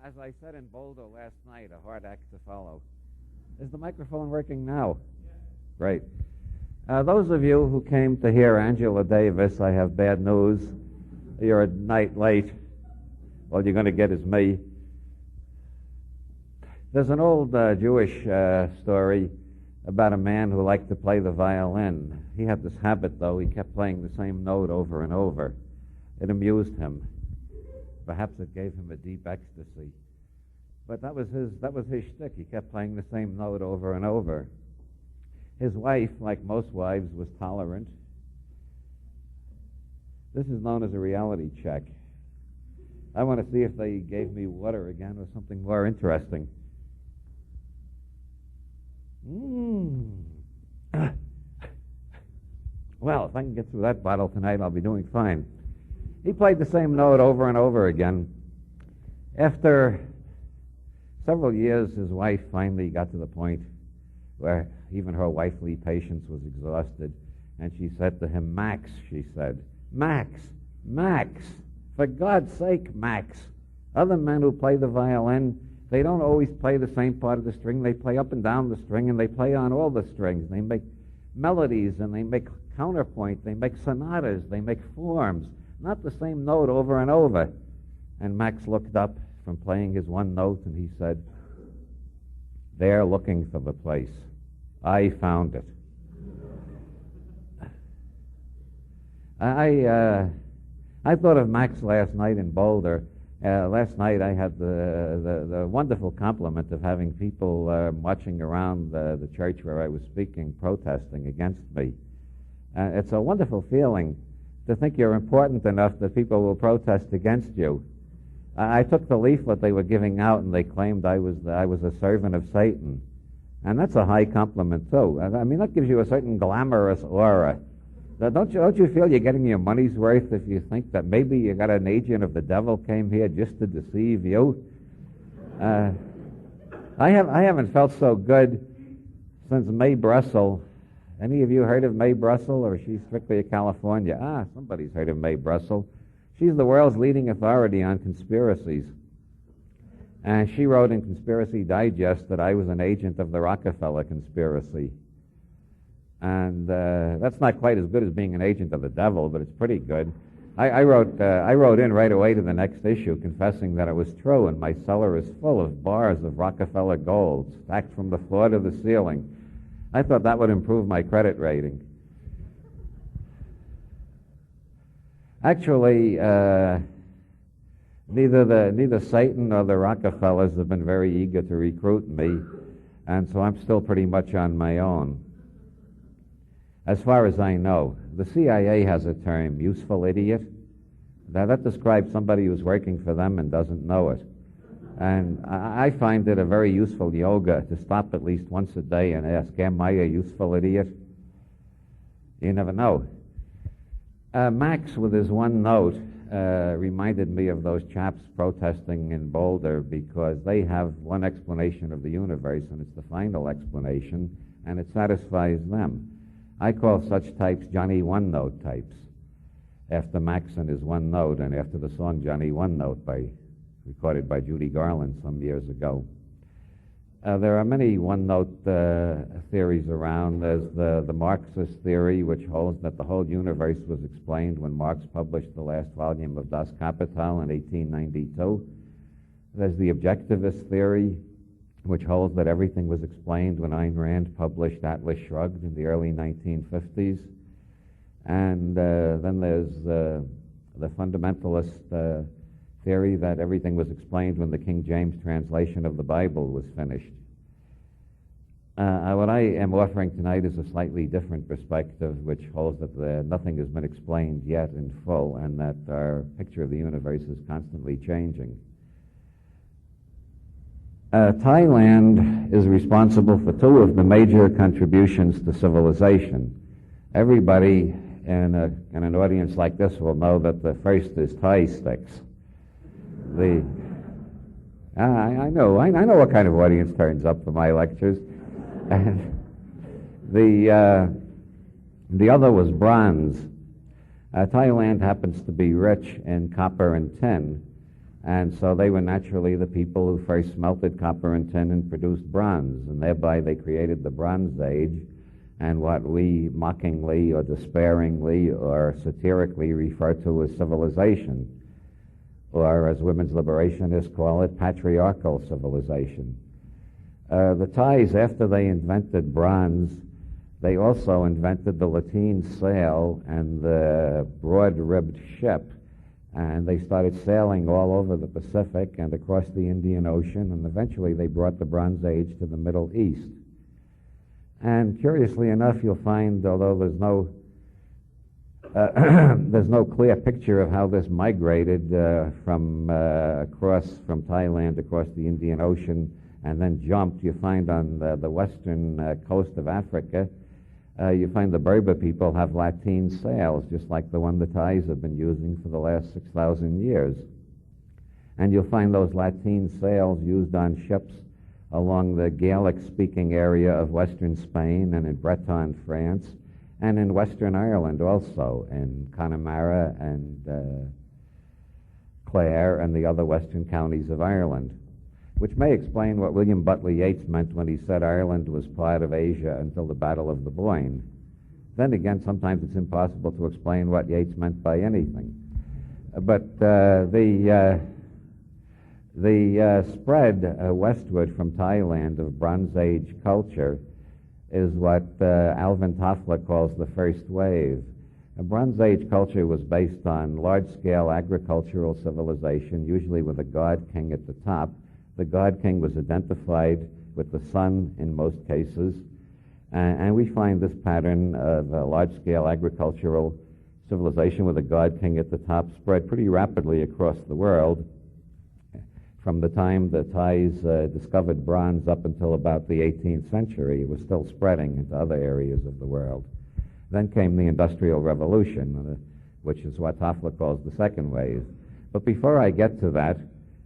As I said in Boulder last night, a hard act to follow. Is the microphone working now? Yeah. Great. Those of you who came to hear Angela Davis, I have bad news. You're a night late. All you're going to get is me. There's an old Jewish story about a man who liked to play the violin. He had this habit, though. He kept playing the same note over and over. It amused him. Perhaps it gave him a deep ecstasy. But that was his shtick. He kept playing the same note over and over. His wife, like most wives, was tolerant. This is known as a reality check. I want to see if they gave me water again or something more interesting. Well, if I can get through that bottle tonight, I'll be doing fine. He played the same note over and over again. After several years, his wife finally got to the point where even her wifely patience was exhausted, and she said to him, "Max," she said, "Max, for God's sake, Max. Other men who play the violin, they don't always play the same part of the string. They play up and down the string, and they play on all the strings. They make melodies, and they make counterpoint, they make sonatas, they make forms. Not the same note over and over." And Max looked up from playing his one note, and he said, "They're looking for the place. I found it." I thought of Max last night in Boulder. Last night I had the wonderful compliment of having people marching around the church where I was speaking, protesting against me. It's a wonderful feeling to think you're important enough that people will protest against you. I took the leaflet they were giving out, and they claimed I was a servant of Satan. And that's a high compliment, too. I mean, that gives you a certain glamorous aura. Don't you feel you're getting your money's worth if you think that maybe you got an agent of the devil came here just to deceive you? I haven't felt so good since Mae Brussel. Any of you heard of Mae Brussel, or is she strictly a California? Somebody's heard of Mae Brussel. She's the world's leading authority on conspiracies. And she wrote in Conspiracy Digest that I was an agent of the Rockefeller conspiracy. And that's not quite as good as being an agent of the devil, but it's pretty good. I wrote in right away to the next issue confessing that it was true, and my cellar is full of bars of Rockefeller gold stacked from the floor to the ceiling. I thought that would improve my credit rating. Actually, neither Satan nor the Rockefellers have been very eager to recruit me, and so I'm still pretty much on my own. As far as I know, the CIA has a term, useful idiot. Now, that describes somebody who's working for them and doesn't know it. And I find it a very useful yoga to stop at least once a day and ask, am I a useful idiot? You never know. Max, with his one note, reminded me of those chaps protesting in Boulder, because they have one explanation of the universe, and it's the final explanation, and it satisfies them. I call such types Johnny One Note types, after Max and his one note, and after the song Johnny One Note recorded by Judy Garland some years ago. There are many one-note theories around. There's the Marxist theory, which holds that the whole universe was explained when Marx published the last volume of Das Kapital in 1892. There's the objectivist theory, which holds that everything was explained when Ayn Rand published Atlas Shrugged in the early 1950s. And then there's the fundamentalist theory that everything was explained when the King James translation of the Bible was finished. What I am offering tonight is a slightly different perspective, which holds that nothing has been explained yet in full, and that our picture of the universe is constantly changing. Thailand is responsible for two of the major contributions to civilization. Everybody in an audience like this will know that the first is Thai sticks. I know what kind of audience turns up for my lectures. And the other was bronze. Thailand happens to be rich in copper and tin, And so they were naturally the people who first smelted copper and tin and produced bronze, and thereby they created the Bronze Age, and what we mockingly or despairingly or satirically refer to as civilization, or as women's liberationists call it, patriarchal civilization. The Thais, after they invented bronze, they also invented the lateen sail and the broad-ribbed ship, and they started sailing all over the Pacific and across the Indian Ocean, and eventually they brought the Bronze Age to the Middle East. And curiously enough, you'll find, although there's no clear picture of how this migrated from Thailand across the Indian Ocean and then jumped, you find on the western coast of Africa, you find the Berber people have lateen sails, just like the one the Thais have been using for the last 6,000 years. And you'll find those lateen sails used on ships along the Gaelic-speaking area of western Spain and in Breton, France, and in Western Ireland also, in Connemara and Clare and the other western counties of Ireland, which may explain what William Butler Yeats meant when he said Ireland was part of Asia until the Battle of the Boyne. Then again, sometimes it's impossible to explain what Yeats meant by anything. But the spread westward from Thailand of Bronze Age culture is what Alvin Toffler calls the first wave. Bronze Age culture was based on large-scale agricultural civilization, usually with a god king at the top. The god king was identified with the sun in most cases, and we find this pattern of a large-scale agricultural civilization with a god king at the top spread pretty rapidly across the world. From the time the Thais discovered bronze up until about the 18th century, it was still spreading into other areas of the world. Then came the Industrial Revolution, which is what Toffler calls the second wave. But before I get to that,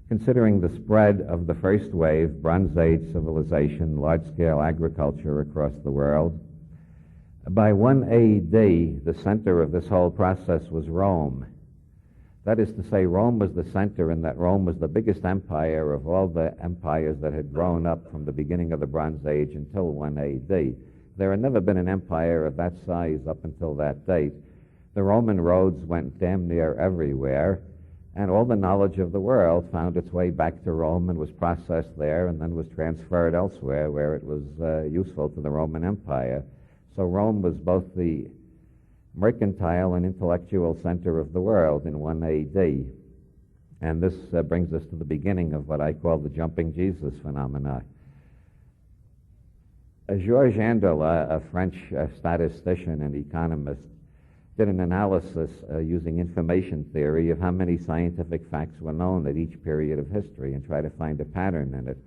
considering the spread of the first wave, Bronze Age civilization, large-scale agriculture across the world, by 1 AD, the center of this whole process was Rome. That is to say, Rome was the center, and that Rome was the biggest empire of all the empires that had grown up from the beginning of the Bronze Age until 1 AD. There had never been an empire of that size up until that date. The Roman roads went damn near everywhere, and all the knowledge of the world found its way back to Rome and was processed there and then was transferred elsewhere where it was useful to the Roman Empire. So Rome was both the mercantile and intellectual center of the world in 1 AD. And this brings us to the beginning of what I call the jumping Jesus phenomena. Georges Anderle, a French statistician and economist, did an analysis using information theory of how many scientific facts were known at each period of history and tried to find a pattern in it.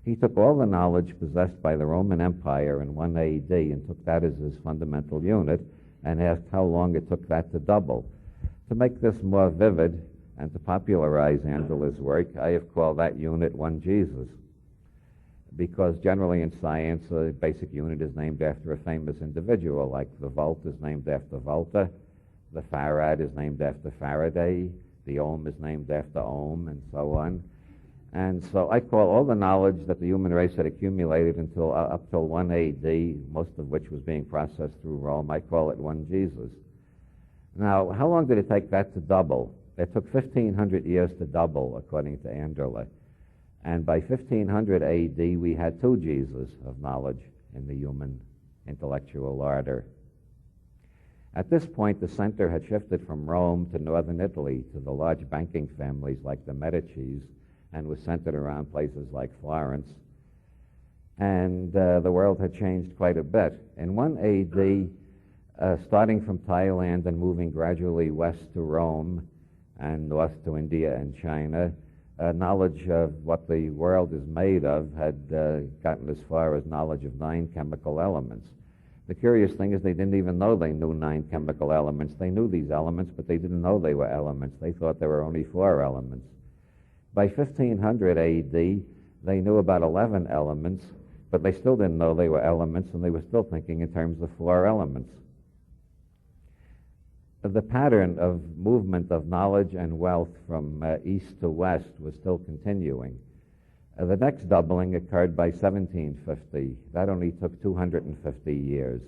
He took all the knowledge possessed by the Roman Empire in 1 AD and took that as his fundamental unit and asked how long it took that to double. To make this more vivid and to popularize Anderle's work, I have called that unit 1 Jesus, because generally in science, a basic unit is named after a famous individual, like the volt is named after Volta, the farad is named after Faraday, the ohm is named after Ohm, and so on. And so I call all the knowledge that the human race had accumulated until up till 1 AD, most of which was being processed through Rome, I call it 1 Jesus. Now, how long did it take that to double? It took 1,500 years to double, according to Anderle. And by 1500 AD, we had 2 Jesus of knowledge in the human intellectual order. At this point, the center had shifted from Rome to northern Italy, to the large banking families like the Medicis, and was centered around places like Florence. And the world had changed quite a bit. In 1 AD, starting from Thailand and moving gradually west to Rome and north to India and China, knowledge of what the world is made of had gotten as far as knowledge of 9 chemical elements. The curious thing is they didn't even know they knew 9 chemical elements. They knew these elements, but they didn't know they were elements. They thought there were only 4 elements. By 1500 AD, they knew about 11 elements, but they still didn't know they were elements, and they were still thinking in terms of 4 elements. the pattern of movement of knowledge and wealth from east to west was still continuing. The next doubling occurred by 1750. That only took 250 years.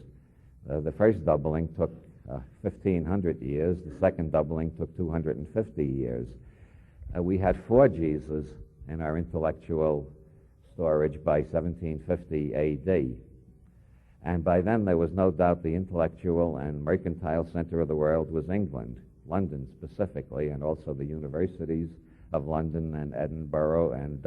The first doubling took 1,500 years. The second doubling took 250 years. We had 4 Jesus in our intellectual storage by 1750 A.D. And by then there was no doubt the intellectual and mercantile center of the world was England, London specifically, and also the universities of London and Edinburgh and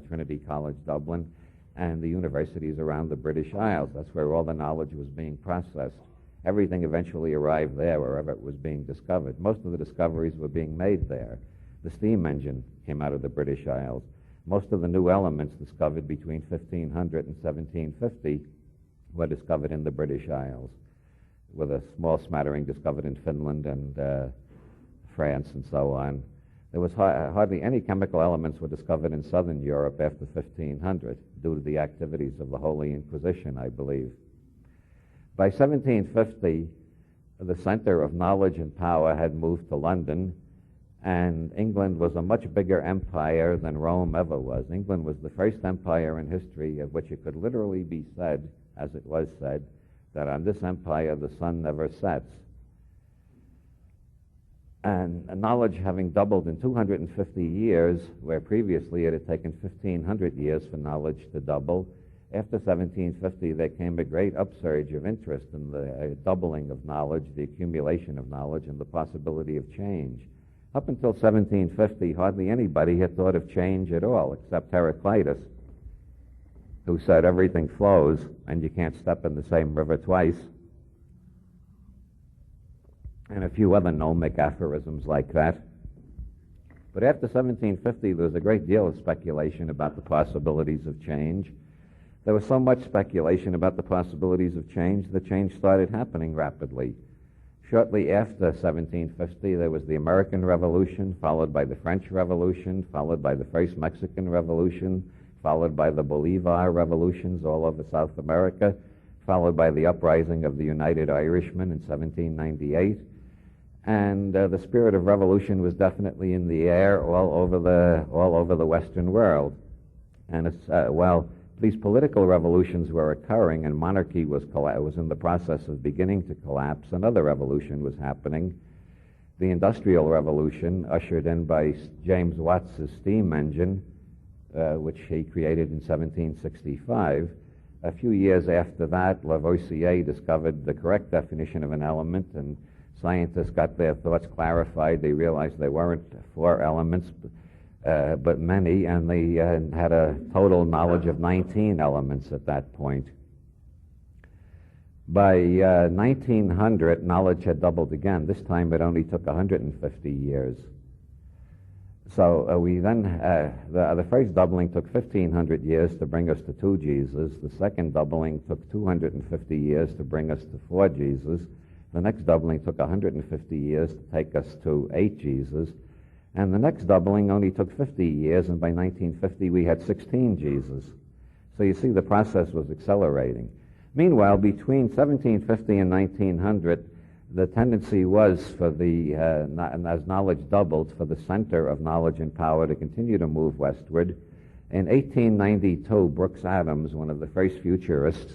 Trinity College Dublin, and the universities around the British Isles. That's where all the knowledge was being processed. Everything eventually arrived there wherever it was being discovered. Most of the discoveries were being made there. The steam engine came out of the British Isles. Most of the new elements discovered between 1500 and 1750 were discovered in the British Isles, with a small smattering discovered in Finland and France and so on. There was hardly any chemical elements were discovered in southern Europe after 1500 due to the activities of the Holy Inquisition, I believe. By 1750, the center of knowledge and power had moved to London, and England was a much bigger empire than Rome ever was. England was the first empire in history of which it could literally be said, as it was said, that on this empire the sun never sets. And knowledge having doubled in 250 years, where previously it had taken 1,500 years for knowledge to double, after 1750 there came a great upsurge of interest in the doubling of knowledge, the accumulation of knowledge, and the possibility of change. Up until 1750, hardly anybody had thought of change at all, except Heraclitus, who said everything flows and you can't step in the same river twice, and a few other gnomic aphorisms like that. But after 1750, there was a great deal of speculation about the possibilities of change. There was so much speculation about the possibilities of change that change started happening rapidly. Shortly after 1750, there was the American Revolution, followed by the French Revolution, followed by the First Mexican Revolution, followed by the Bolivar revolutions all over South America, followed by the uprising of the United Irishmen in 1798. And the spirit of revolution was definitely in the air all over the Western world. And while these political revolutions were occurring and monarchy was in the process of beginning to collapse, another revolution was happening. The Industrial Revolution, ushered in by James Watt's steam engine, which he created in 1765. A few years after that, Lavoisier discovered the correct definition of an element, and scientists got their thoughts clarified. They realized there weren't 4 elements, but many, and they had a total knowledge of 19 elements at that point. By 1900, knowledge had doubled again. This time it only took 150 years. So we then, the first doubling took 1,500 years to bring us to 2 Jesus. The second doubling took 250 years to bring us to 4 Jesus. The next doubling took 150 years to take us to 8 Jesus. And the next doubling only took 50 years, and by 1950 we had 16 Jesus. So you see the process was accelerating. Meanwhile, between 1750 and 1900, the tendency was for as knowledge doubled, for the center of knowledge and power to continue to move westward. In 1892, Brooks Adams, one of the first futurists,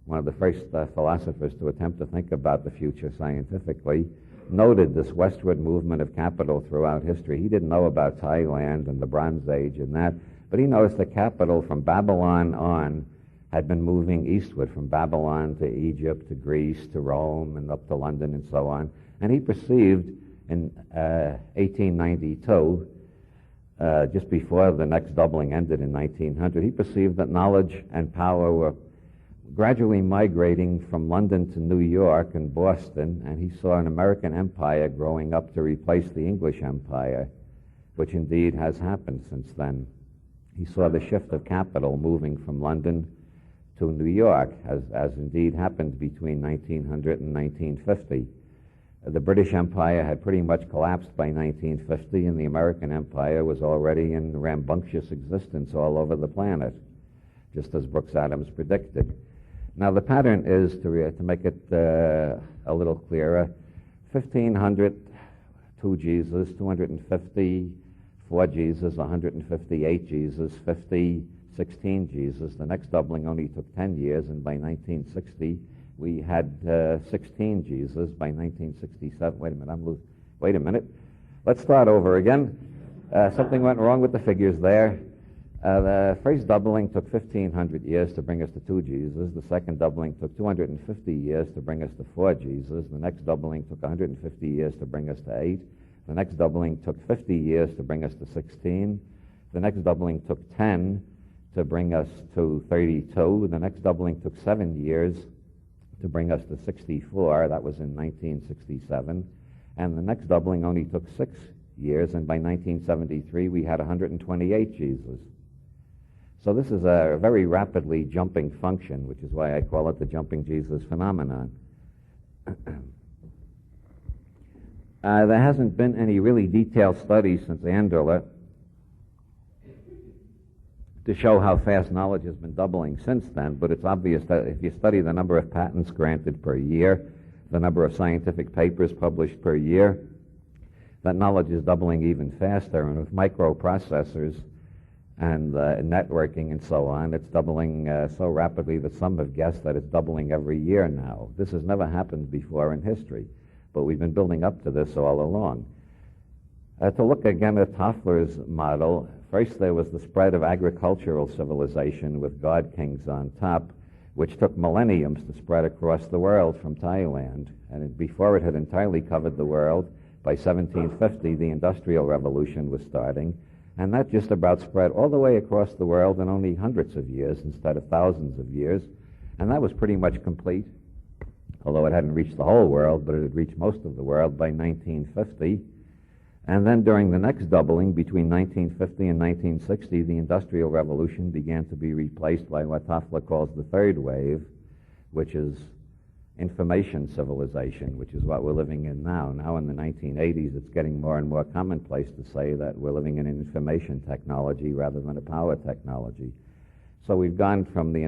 one of the first philosophers to attempt to think about the future scientifically, noted this westward movement of capital throughout history. He didn't know about Thailand and the Bronze Age and that, but he noticed that capital from Babylon on had been moving eastward, from Babylon to Egypt to Greece to Rome and up to London and so on. And he perceived in 1892, just before the next doubling ended in 1900, he perceived that knowledge and power were gradually migrating from London to New York and Boston, and he saw an American empire growing up to replace the English empire, which indeed has happened since then. He saw the shift of capital moving from London to New York, as indeed happened between 1900 and 1950. The British Empire had pretty much collapsed by 1950, and the American Empire was already in rambunctious existence all over the planet, just as Brooks Adams predicted. Now the pattern is, to make it a little clearer, 1,500, 2 Jesus, 250, 4 Jesus, 158 Jesus, 50, 16 Jesus. The next doubling only took 10 years, and by 1960, we had 16 Jesus. By 1967, wait a minute. Let's start over again. Something went wrong with the figures there. The first doubling took 1,500 years to bring us to 2 Jesus. The second doubling took 250 years to bring us to 4 Jesus. The next doubling took 150 years to bring us to 8. The next doubling took 50 years to bring us to 16. The next doubling took 10 to bring us to 32. The next doubling took 7 years to bring us to 64. That was in 1967. And the next doubling only took 6 years, and by 1973 we had 128 Jesus. So this is a very rapidly jumping function, which is why I call it the jumping Jesus phenomenon. There hasn't been any really detailed studies since Anderle to show how fast knowledge has been doubling since then, but it's obvious that if you study the number of patents granted per year, the number of scientific papers published per year, that knowledge is doubling even faster, and with microprocessors and networking and so on, it's doubling so rapidly that some have guessed that it's doubling every year now. This has never happened before in history, but we've been building up to this all along. To look again at Toffler's model, first there was the spread of agricultural civilization with god kings on top, which took millenniums to spread across the world from Thailand. And before it had entirely covered the world, by 1750 the Industrial Revolution was starting, and that just about spread all the way across the world in only hundreds of years instead of thousands of years. And that was pretty much complete, although it hadn't reached the whole world, but it had reached most of the world by 1950. And then during the next doubling, between 1950 and 1960, the Industrial Revolution began to be replaced by what Toffler calls the third wave, which is information civilization, which is what we're living in now. Now in the 1980s, it's getting more and more commonplace to say that we're living in an information technology rather than a power technology. So we've gone from the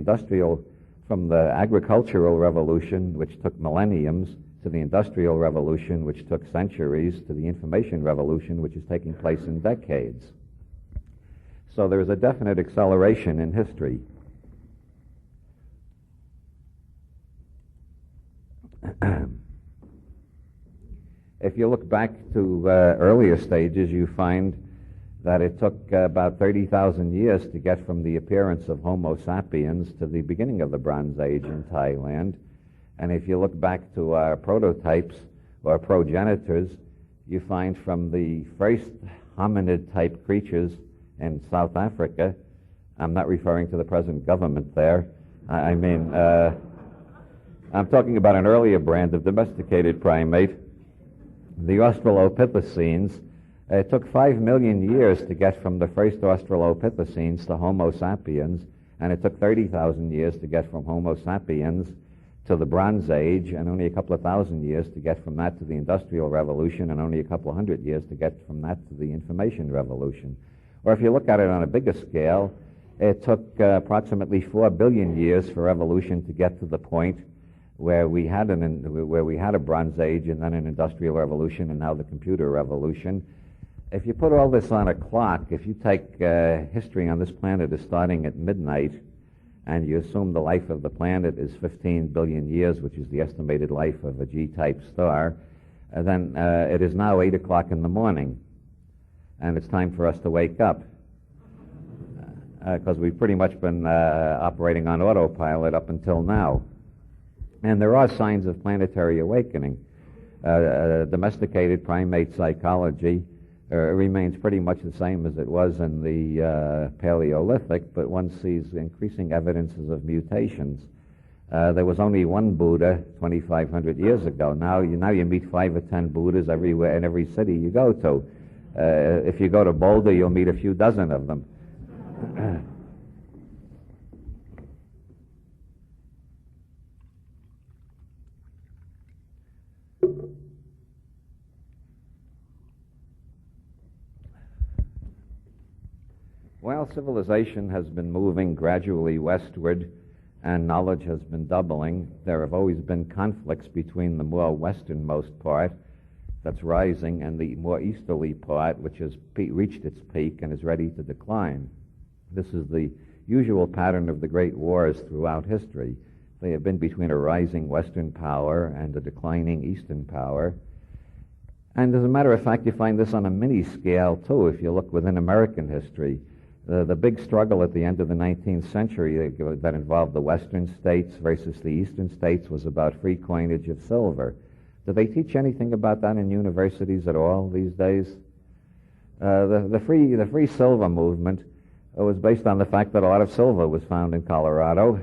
agricultural revolution, which took millenniums, to the Industrial Revolution, which took centuries, to the information revolution, which is taking place in decades. So there is a definite acceleration in history. If you look back to earlier stages, you find that it took about 30,000 years to get from the appearance of Homo sapiens to the beginning of the Bronze Age in Thailand. And if you look back to our prototypes or progenitors, you find from the first hominid-type creatures in South Africa, I'm not referring to the present government there, I'm talking about an earlier brand of domesticated primate, the Australopithecines. It took 5 million years to get from the first Australopithecines to Homo sapiens, and it took 30,000 years to get from Homo sapiens to the Bronze Age, and only a couple of thousand years to get from that to the Industrial Revolution, and only a couple of hundred years to get from that to the Information Revolution. Or if you look at it on a bigger scale, it took approximately 4 billion years for evolution to get to the point where we had a Bronze Age and then an Industrial Revolution and now the Computer Revolution. If you put all this on a clock, if you take history on this planet is starting at midnight, and you assume the life of the planet is 15 billion years, which is the estimated life of a G-type star, then it is now 8 o'clock in the morning, and it's time for us to wake up, because we've pretty much been operating on autopilot up until now. And there are signs of planetary awakening. Domesticated primate psychology remains pretty much the same as it was in the Paleolithic, but one sees increasing evidences of mutations. There was only one Buddha 2,500 years ago. Now you meet 5 or 10 Buddhas everywhere in every city you go to. If you go to Boulder, you'll meet a few dozen of them. While civilization has been moving gradually westward and knowledge has been doubling, there have always been conflicts between the more westernmost part that's rising, and the more easterly part, which has reached its peak and is ready to decline. This is the usual pattern of the great wars throughout history. They have been between a rising Western power and a declining Eastern power. And as a matter of fact, you find this on a mini scale, too, if you look within American history. The big struggle at the end of the 19th century that involved the Western states versus the Eastern states was about free coinage of silver. Do they teach anything about that in universities at all these days? The free silver movement was based on the fact that a lot of silver was found in Colorado,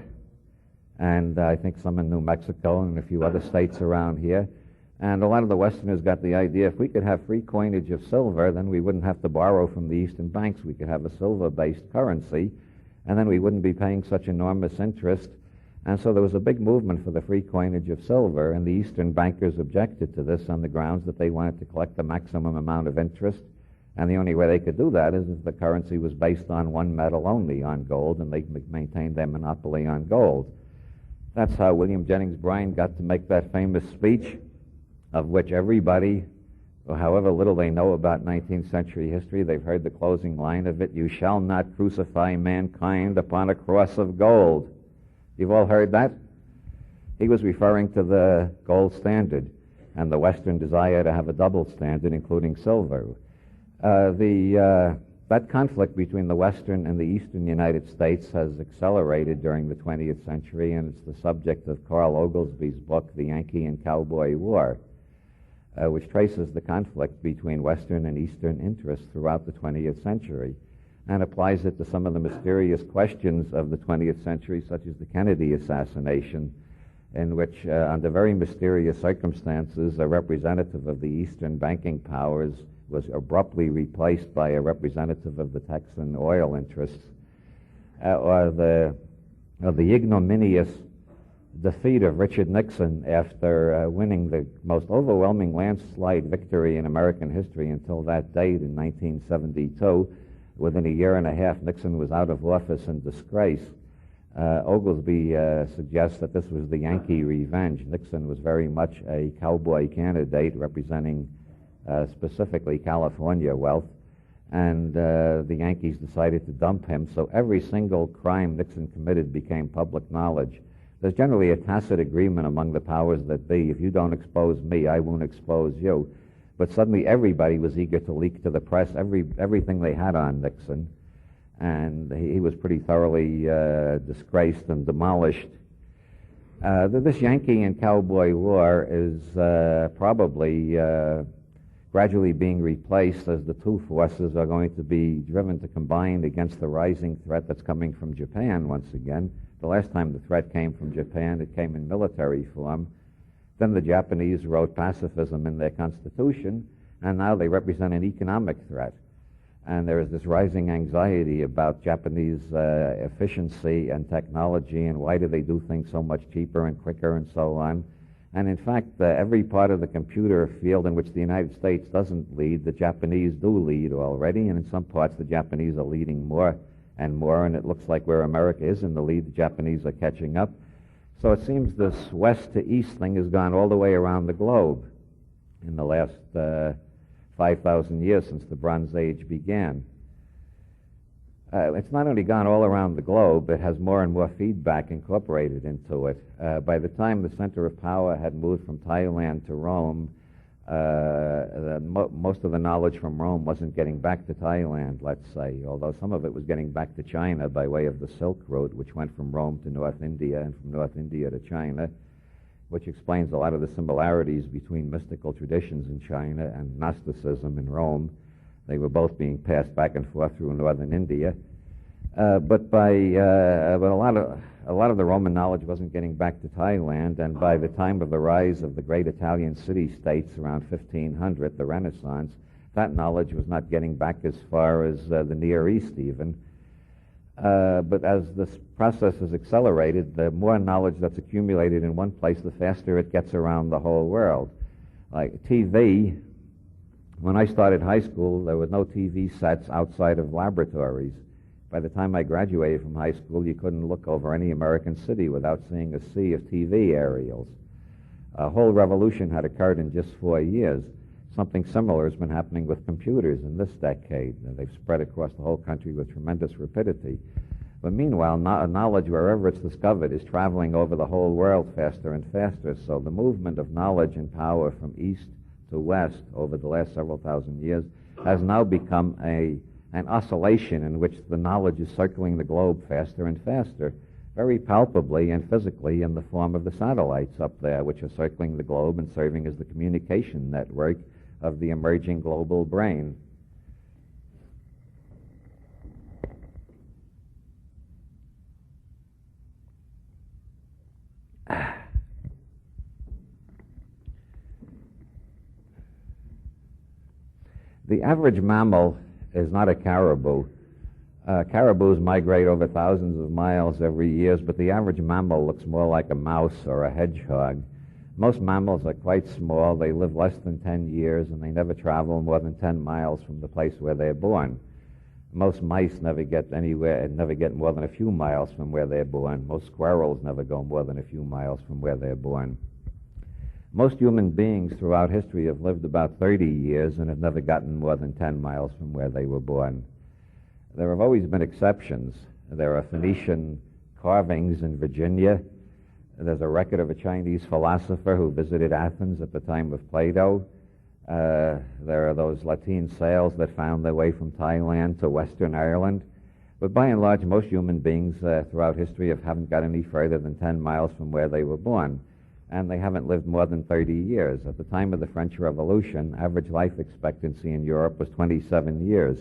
and I think some in New Mexico and a few other states around here. And a lot of the Westerners got the idea, if we could have free coinage of silver, then we wouldn't have to borrow from the Eastern banks. We could have a silver-based currency, and then we wouldn't be paying such enormous interest. And so there was a big movement for the free coinage of silver, and the Eastern bankers objected to this on the grounds that they wanted to collect the maximum amount of interest. And the only way they could do that is if the currency was based on one metal only, on gold, and they maintained their monopoly on gold. That's how William Jennings Bryan got to make that famous speech, of which everybody, however little they know about 19th century history, they've heard the closing line of it, "You shall not crucify mankind upon a cross of gold." You've all heard that? He was referring to the gold standard and the Western desire to have a double standard, including silver. That conflict between the Western and the Eastern United States has accelerated during the 20th century, and it's the subject of Carl Oglesby's book, The Yankee and Cowboy War, which traces the conflict between Western and Eastern interests throughout the 20th century and applies it to some of the mysterious questions of the 20th century, such as the Kennedy assassination, in which, under very mysterious circumstances, a representative of the Eastern banking powers was abruptly replaced by a representative of the Texan oil interests, or the ignominious defeat of Richard Nixon after winning the most overwhelming landslide victory in American history until that date in 1972. Within a year and a half, Nixon was out of office in disgrace. Oglesby suggests that this was the Yankee revenge. Nixon was very much a cowboy candidate representing specifically California wealth, and the Yankees decided to dump him, so every single crime Nixon committed became public knowledge. There's generally a tacit agreement among the powers that be, if you don't expose me, I won't expose you. But suddenly everybody was eager to leak to the press everything they had on Nixon, and he was pretty thoroughly disgraced and demolished. This Yankee and Cowboy War is probably gradually being replaced as the two forces are going to be driven to combine against the rising threat that's coming from Japan once again. The last time the threat came from Japan, it came in military form. Then the Japanese wrote pacifism in their constitution, and now they represent an economic threat. And there is this rising anxiety about Japanese efficiency and technology, and why do they do things so much cheaper and quicker and so on. And in fact, every part of the computer field in which the United States doesn't lead, the Japanese do lead already, and in some parts the Japanese are leading more and more, and it looks like where America is in the lead, the Japanese are catching up. So it seems this west to east thing has gone all the way around the globe in the last 5,000 years since the Bronze Age began. It's not only gone all around the globe, it has more and more feedback incorporated into it. By the time the center of power had moved from Thailand to Rome, most of the knowledge from Rome wasn't getting back to Thailand, let's say, although some of it was getting back to China by way of the Silk Road, which went from Rome to North India and from North India to China, which explains a lot of the similarities between mystical traditions in China and Gnosticism in Rome. They were both being passed back and forth through northern India. But a lot of the Roman knowledge wasn't getting back to Thailand, and by the time of the rise of the great Italian city-states around 1500, the Renaissance, that knowledge was not getting back as far as the Near East even. But as this process has accelerated, the more knowledge that's accumulated in one place, the faster it gets around the whole world. Like TV, when I started high school, there were no TV sets outside of laboratories. By the time I graduated from high school, you couldn't look over any American city without seeing a sea of TV aerials. A whole revolution had occurred in just 4 years. Something similar has been happening with computers in this decade. They've spread across the whole country with tremendous rapidity. But meanwhile, knowledge, wherever it's discovered, is traveling over the whole world faster and faster. So the movement of knowledge and power from east to west over the last several thousand years has now become an oscillation in which the knowledge is circling the globe faster and faster, very palpably and physically in the form of the satellites up there, which are circling the globe and serving as the communication network of the emerging global brain. The average mammal is not a caribou. Caribous migrate over thousands of miles every year, but the average mammal looks more like a mouse or a hedgehog. Most mammals are quite small. They live less than 10 years, and they never travel more than 10 miles from the place where they're born. Most mice never get anywhere and never get more than a few miles from where they're born. Most squirrels never go more than a few miles from where they're born. Most human beings throughout history have lived about 30 years and have never gotten more than 10 miles from where they were born. There have always been exceptions. There are Phoenician carvings in Virginia. There's a record of a Chinese philosopher who visited Athens at the time of Plato. There are those Latin sails that found their way from Thailand to Western Ireland. But by and large, most human beings throughout history haven't got any further than 10 miles from where they were born. And they haven't lived more than 30 years. At the time of the French Revolution, average life expectancy in Europe was 27 years.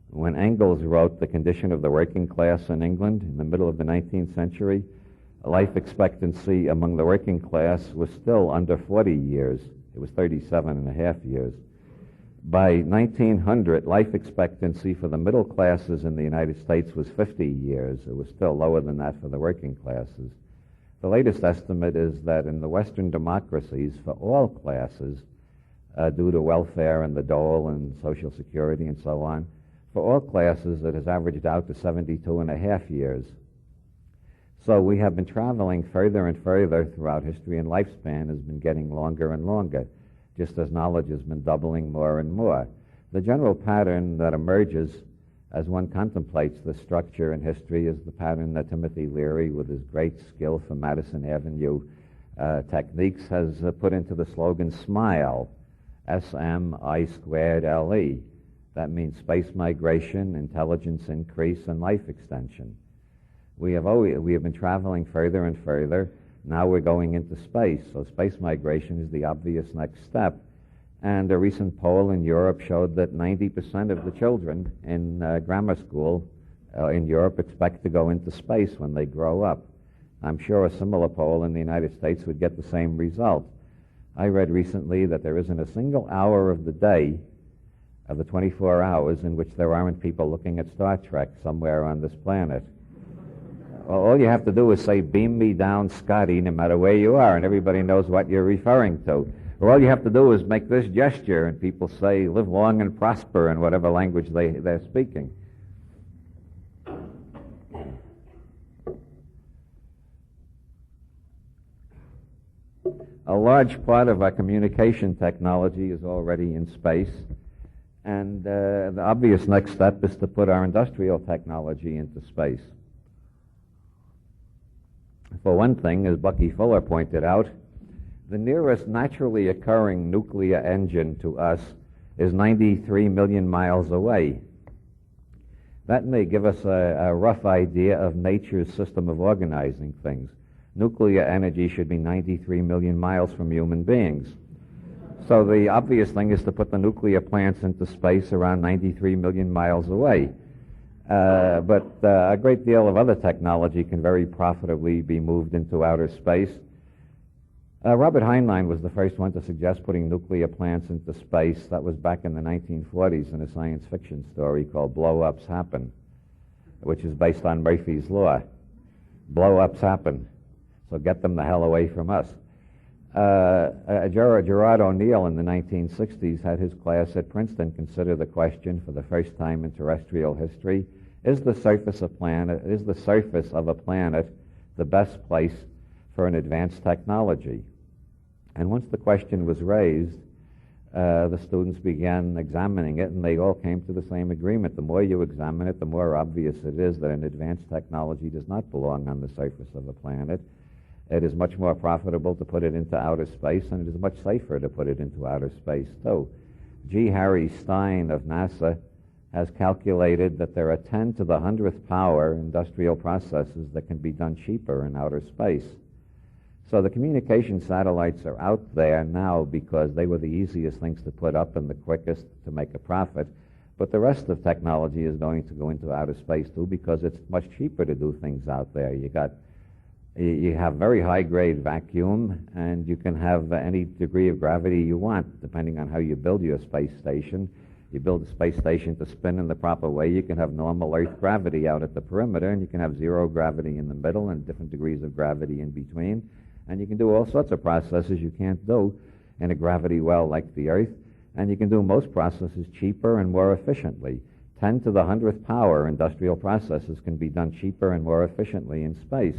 When Engels wrote The Condition of the Working Class in England in the middle of the 19th century, life expectancy among the working class was still under 40 years. It was 37 and a half years. By 1900, life expectancy for the middle classes in the United States was 50 years. It was still lower than that for the working classes. The latest estimate is that in the Western democracies, for all classes, due to welfare and the dole and Social Security and so on, for all classes it has averaged out to 72 and a half years. So we have been traveling further and further throughout history, and lifespan has been getting longer and longer, just as knowledge has been doubling more and more. The general pattern that emerges as one contemplates the structure in history is the pattern that Timothy Leary, with his great skill for Madison Avenue techniques, has put into the slogan SMILE, S-M-I-2-L-E. That means space migration, intelligence increase, and life extension. We have been traveling further and further. Now we're going into space, so space migration is the obvious next step. And a recent poll in Europe showed that 90% of the children in grammar school in Europe expect to go into space when they grow up. I'm sure a similar poll in the United States would get the same result. I read recently that there isn't a single hour of the day, of the 24 hours, in which there aren't people looking at Star Trek somewhere on this planet. Well, all you have to do is say, "Beam me down, Scotty," no matter where you are, and everybody knows what you're referring to. Or all you have to do is make this gesture, and people say, "Live long and prosper," in whatever language they're speaking. A large part of our communication technology is already in space, and the obvious next step is to put our industrial technology into space. For one thing, as Bucky Fuller pointed out, the nearest naturally occurring nuclear engine to us is 93 million miles away. That may give us a rough idea of nature's system of organizing things. Nuclear energy should be 93 million miles from human beings. So the obvious thing is to put the nuclear plants into space around 93 million miles away. But a great deal of other technology can very profitably be moved into outer space. Robert Heinlein was the first one to suggest putting nuclear plants into space. That was back in the 1940s in a science fiction story called Blow-Ups Happen, which is based on Murphy's Law. Blow-ups happen, so get them the hell away from us. Gerard O'Neill in the 1960s had his class at Princeton consider the question for the first time in terrestrial history: is the surface of a planet the best place for an advanced technology? And once the question was raised, the students began examining it, and they all came to the same agreement. The more you examine it, the more obvious it is that an advanced technology does not belong on the surface of the planet. It is much more profitable to put it into outer space, and it is much safer to put it into outer space, too. G. Harry Stine of NASA has calculated that there are 10 to the 100th power industrial processes that can be done cheaper in outer space. So the communication satellites are out there now because they were the easiest things to put up and the quickest to make a profit. But the rest of technology is going to go into outer space too, because it's much cheaper to do things out there. You have very high-grade vacuum, and you can have any degree of gravity you want, depending on how you build your space station. You build a space station to spin in the proper way, you can have normal Earth gravity out at the perimeter, and you can have zero gravity in the middle and different degrees of gravity in between. And you can do all sorts of processes you can't do in a gravity well like the Earth. And you can do most processes cheaper and more efficiently. 10 to the 100th power industrial processes can be done cheaper and more efficiently in space.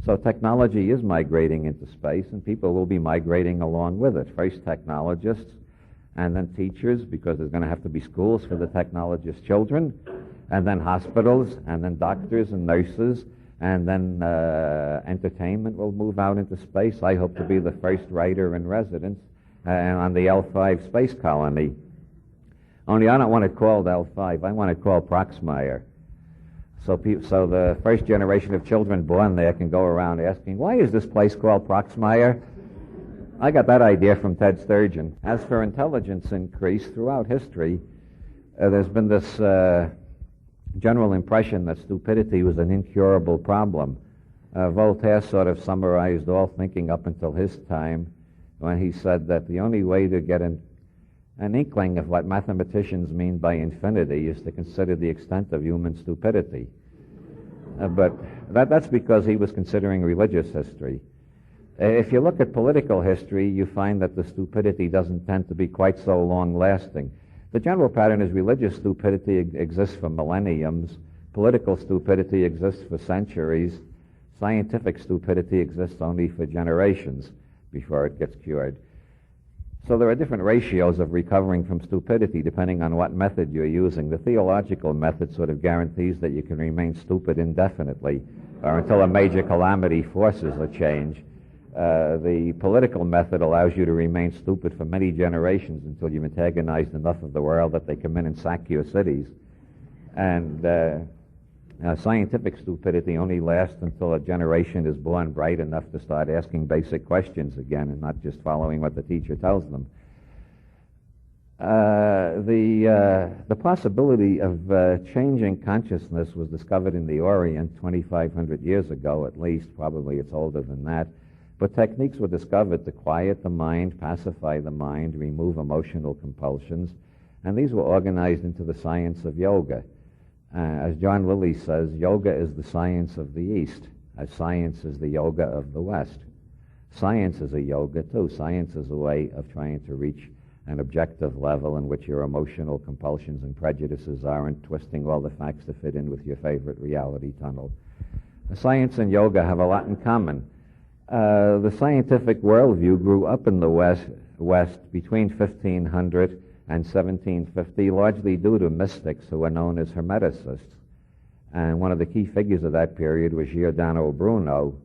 So technology is migrating into space, and people will be migrating along with it. First technologists, and then teachers, because there's going to have to be schools for the technologists' children, and then hospitals, and then doctors and nurses, and then entertainment will move out into space. I hope to be the first writer in residence on the L5 space colony. Only I don't want it called L5. I want it called Proxmire. So the first generation of children born there can go around asking, why is this place called Proxmire? I got that idea from Ted Sturgeon. As for intelligence increase, throughout history, there's been this general impression that stupidity was an incurable problem. Voltaire sort of summarized all thinking up until his time when he said that the only way to get an inkling of what mathematicians mean by infinity is to consider the extent of human stupidity. But that's because he was considering religious history. If you look at political history, you find that the stupidity doesn't tend to be quite so long-lasting. The general pattern is religious stupidity exists for millenniums, political stupidity exists for centuries, scientific stupidity exists only for generations before it gets cured. So there are different ratios of recovering from stupidity depending on what method you're using. The theological method sort of guarantees that you can remain stupid indefinitely or until a major calamity forces a change. The political method allows you to remain stupid for many generations until you've antagonized enough of the world that they come in and sack your cities. And scientific stupidity only lasts until a generation is born bright enough to start asking basic questions again and not just following what the teacher tells them. The possibility of changing consciousness was discovered in the Orient 2,500 years ago at least. Probably it's older than that. But techniques were discovered to quiet the mind, pacify the mind, remove emotional compulsions, and these were organized into the science of yoga. As John Lilly says, yoga is the science of the East, as science is the yoga of the West. Science is a yoga, too. Science is a way of trying to reach an objective level in which your emotional compulsions and prejudices aren't twisting all the facts to fit in with your favorite reality tunnel. Science and yoga have a lot in common. The scientific worldview grew up in the West between 1500 and 1750, largely due to mystics who were known as Hermeticists. And one of the key figures of that period was Giordano Bruno,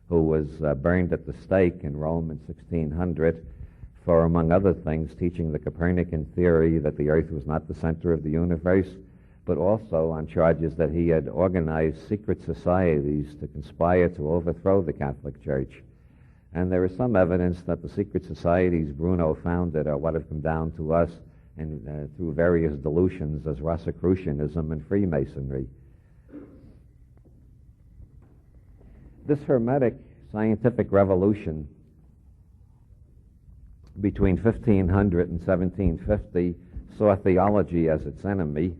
who was burned at the stake in Rome in 1600 for, among other things, teaching the Copernican theory that the Earth was not the center of the universe, but also on charges that he had organized secret societies to conspire to overthrow the Catholic Church. And there is some evidence that the secret societies Bruno founded are what have come down to us through various delusions as Rosicrucianism and Freemasonry. This Hermetic scientific revolution between 1500 and 1750 saw theology as its enemy,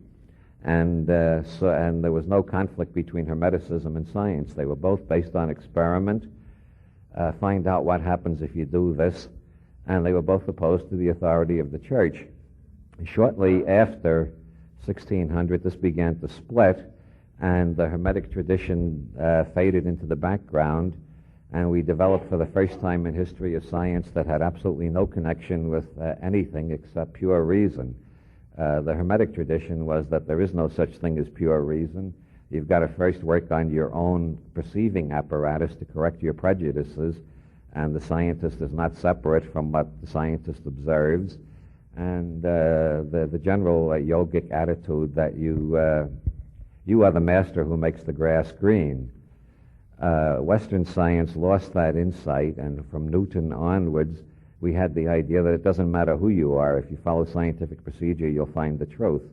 and there was no conflict between Hermeticism and science. They were both based on experiment, find out what happens if you do this, and they were both opposed to the authority of the church. Shortly after 1600, this began to split, and the Hermetic tradition faded into the background, And we developed for the first time in history a science that had absolutely no connection with anything except pure reason. The Hermetic tradition was that there is no such thing as pure reason. You've got to first work on your own perceiving apparatus to correct your prejudices, and the scientist is not separate from what the scientist observes. And the general yogic attitude that you are the master who makes the grass green. Western science lost that insight, and from Newton onwards, we had the idea that it doesn't matter who you are. If you follow scientific procedure, you'll find the truth.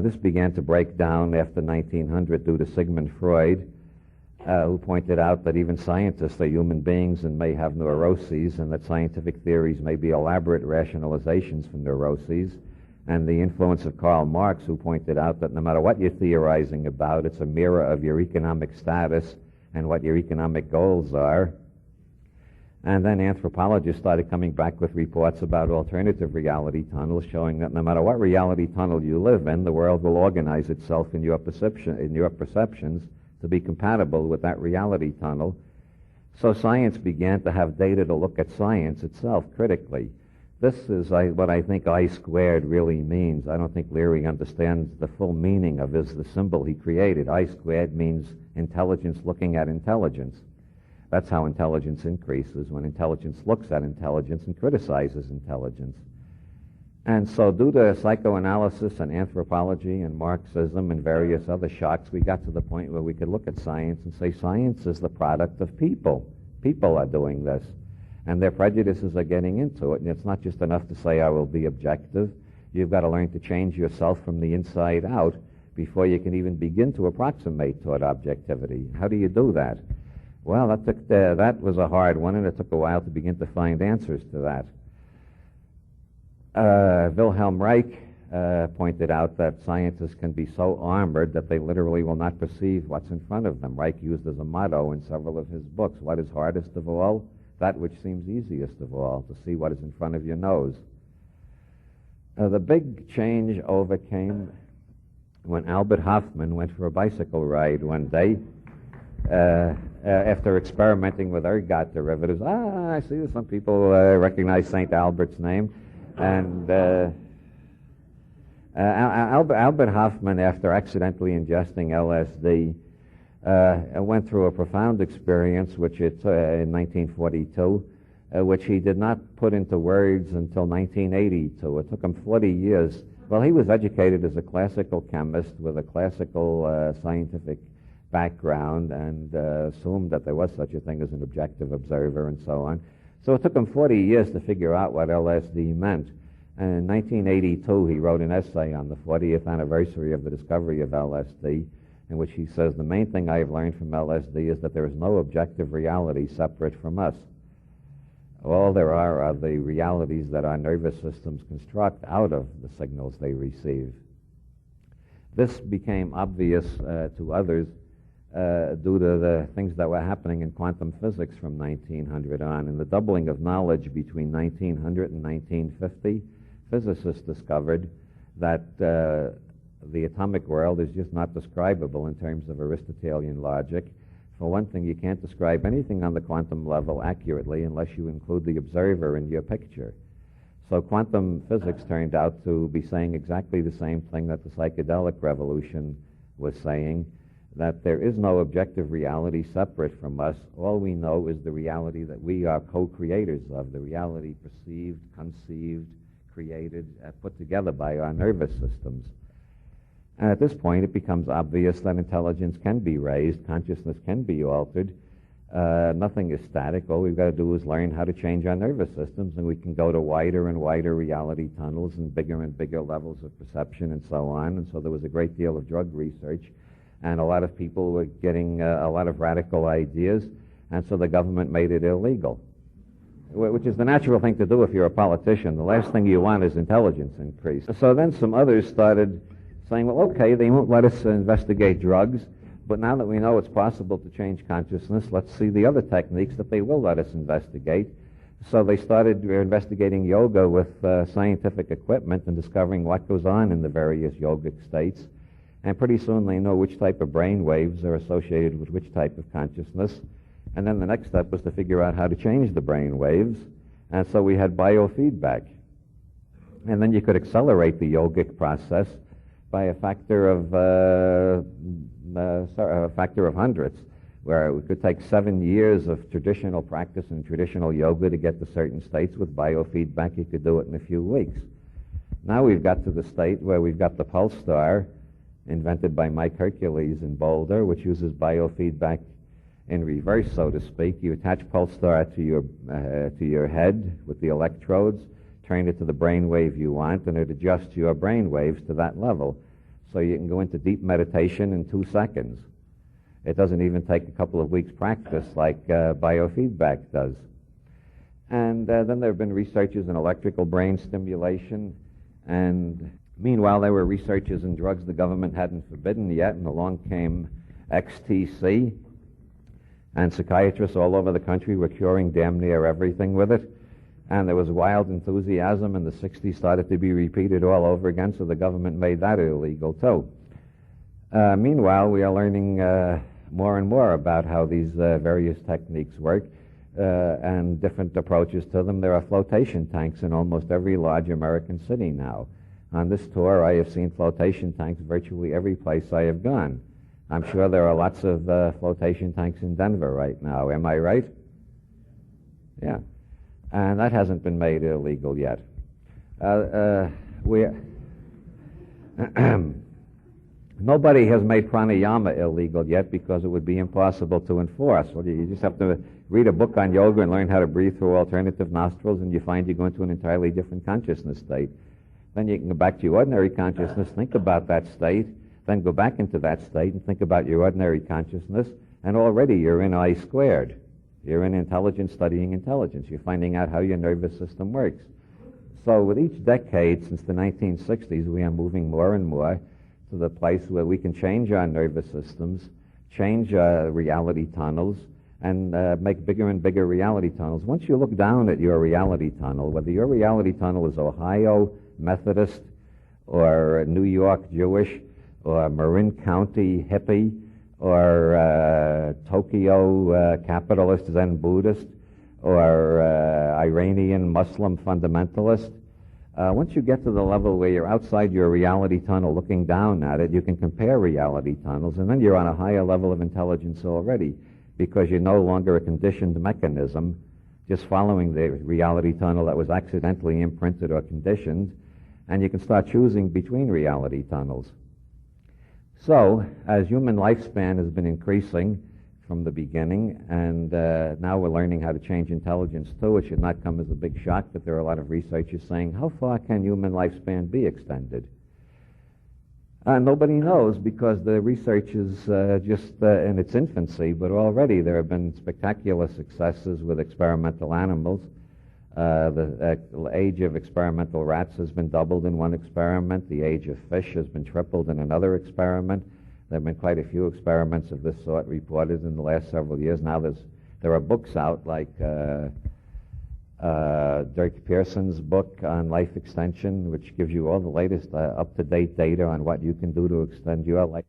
This began to break down after 1900 due to Sigmund Freud, who pointed out that even scientists are human beings and may have neuroses, and that scientific theories may be elaborate rationalizations for neuroses. And the influence of Karl Marx, who pointed out that no matter what you're theorizing about, it's a mirror of your economic status and what your economic goals are. And then anthropologists started coming back with reports about alternative reality tunnels, showing that no matter what reality tunnel you live in, the world will organize itself in your perceptions to be compatible with that reality tunnel. So science began to have data to look at science itself critically. This is what I think I squared really means. I don't think Leary understands the full meaning of the symbol he created. I squared means intelligence looking at intelligence. That's how intelligence increases, when intelligence looks at intelligence and criticizes intelligence. And so due to psychoanalysis and anthropology and Marxism and various other shocks, we got to the point where we could look at science and say science is the product of people. People are doing this, and their prejudices are getting into it. And it's not just enough to say I will be objective. You've got to learn to change yourself from the inside out before you can even begin to approximate toward objectivity. How do you do that? Well, that was a hard one, and it took a while to begin to find answers to that. Wilhelm Reich pointed out that scientists can be so armored that they literally will not perceive what's in front of them. Reich used as a motto in several of his books, what is hardest of all? That which seems easiest of all, to see what is in front of your nose. The big change overcame when Albert Hoffman went for a bicycle ride one day. After experimenting with ergot derivatives, I see that some people recognize St. Albert's name. And Albert Hoffman, after accidentally ingesting LSD, went through a profound experience, which in 1942, which he did not put into words until 1982. It took him 40 years. Well, he was educated as a classical chemist with a classical scientific background, and assumed that there was such a thing as an objective observer and so on. So it took him 40 years to figure out what LSD meant. And in 1982, he wrote an essay on the 40th anniversary of the discovery of LSD, in which he says, the main thing I've learned from LSD is that there is no objective reality separate from us. All there are the realities that our nervous systems construct out of the signals they receive. This became obvious to others due to the things that were happening in quantum physics from 1900 on. In the doubling of knowledge between 1900 and 1950, physicists discovered that the atomic world is just not describable in terms of Aristotelian logic. For one thing, you can't describe anything on the quantum level accurately unless you include the observer in your picture. So quantum physics turned out to be saying exactly the same thing that the psychedelic revolution was saying, that there is no objective reality separate from us. All we know is the reality that we are co-creators of, the reality perceived, conceived, created, put together by our nervous systems. And at this point, it becomes obvious that intelligence can be raised, consciousness can be altered. Nothing is static. All we've got to do is learn how to change our nervous systems, and we can go to wider and wider reality tunnels and bigger levels of perception and so on. And so there was a great deal of drug research, and a lot of people were getting a lot of radical ideas, and so the government made it illegal, which is the natural thing to do if you're a politician. The last thing you want is intelligence increase. So then some others started saying, well, okay, they won't let us investigate drugs, but now that we know it's possible to change consciousness, let's see the other techniques that they will let us investigate. So they started investigating yoga with scientific equipment and discovering what goes on in the various yogic states. And pretty soon they know which type of brain waves are associated with which type of consciousness. And then the next step was to figure out how to change the brain waves. And so we had biofeedback. And then you could accelerate the yogic process by a factor of hundreds, where we could take 7 years of traditional practice and traditional yoga to get to certain states. With biofeedback, you could do it in a few weeks. Now we've got to the state where we've got the pulse star, invented by Mike Hercules in Boulder, which uses biofeedback in reverse, so to speak. You attach pulse star to your head with the electrodes, turn it to the brain wave you want, and it adjusts your brain waves to that level. So you can go into deep meditation in 2 seconds. It doesn't even take a couple of weeks practice like biofeedback does. And then there have been researches in electrical brain stimulation. And meanwhile, there were researches in drugs the government hadn't forbidden yet, and along came XTC. And psychiatrists all over the country were curing damn near everything with it. And there was wild enthusiasm, and the 60s started to be repeated all over again, so the government made that illegal too. Meanwhile, we are learning more and more about how these various techniques work and different approaches to them. There are flotation tanks in almost every large American city now. On this tour, I have seen flotation tanks virtually every place I have gone. I'm sure there are lots of flotation tanks in Denver right now. Am I right? Yeah. And that hasn't been made illegal yet. Nobody has made pranayama illegal yet because it would be impossible to enforce. Well, you just have to read a book on yoga and learn how to breathe through alternative nostrils, and you find you go into an entirely different consciousness state. Then you can go back to your ordinary consciousness, think about that state, then go back into that state and think about your ordinary consciousness, and already you're in I squared. You're in intelligence studying intelligence. You're finding out how your nervous system works. So with each decade since the 1960s, we are moving more and more to the place where we can change our nervous systems, change reality tunnels, and make bigger and bigger reality tunnels. Once you look down at your reality tunnel, whether your reality tunnel is Ohio Methodist or New York Jewish or Marin County hippie or Tokyo capitalist Zen Buddhist or Iranian Muslim fundamentalist, once you get to the level where you're outside your reality tunnel looking down at it, you can compare reality tunnels, and then you're on a higher level of intelligence already, because you're no longer a conditioned mechanism just following the reality tunnel that was accidentally imprinted or conditioned, and you can start choosing between reality tunnels. So, as human lifespan has been increasing from the beginning, and now we're learning how to change intelligence too, it should not come as a big shock that there are a lot of researchers saying, how far can human lifespan be extended? Nobody knows, because the research is just in its infancy, but already there have been spectacular successes with experimental animals. The age of experimental rats has been doubled in one experiment. The age of fish has been tripled in another experiment. There have been quite a few experiments of this sort reported in the last several years. Now there are books out like Dirk Pearson's book on life extension, which gives you all the latest up-to-date data on what you can do to extend your life.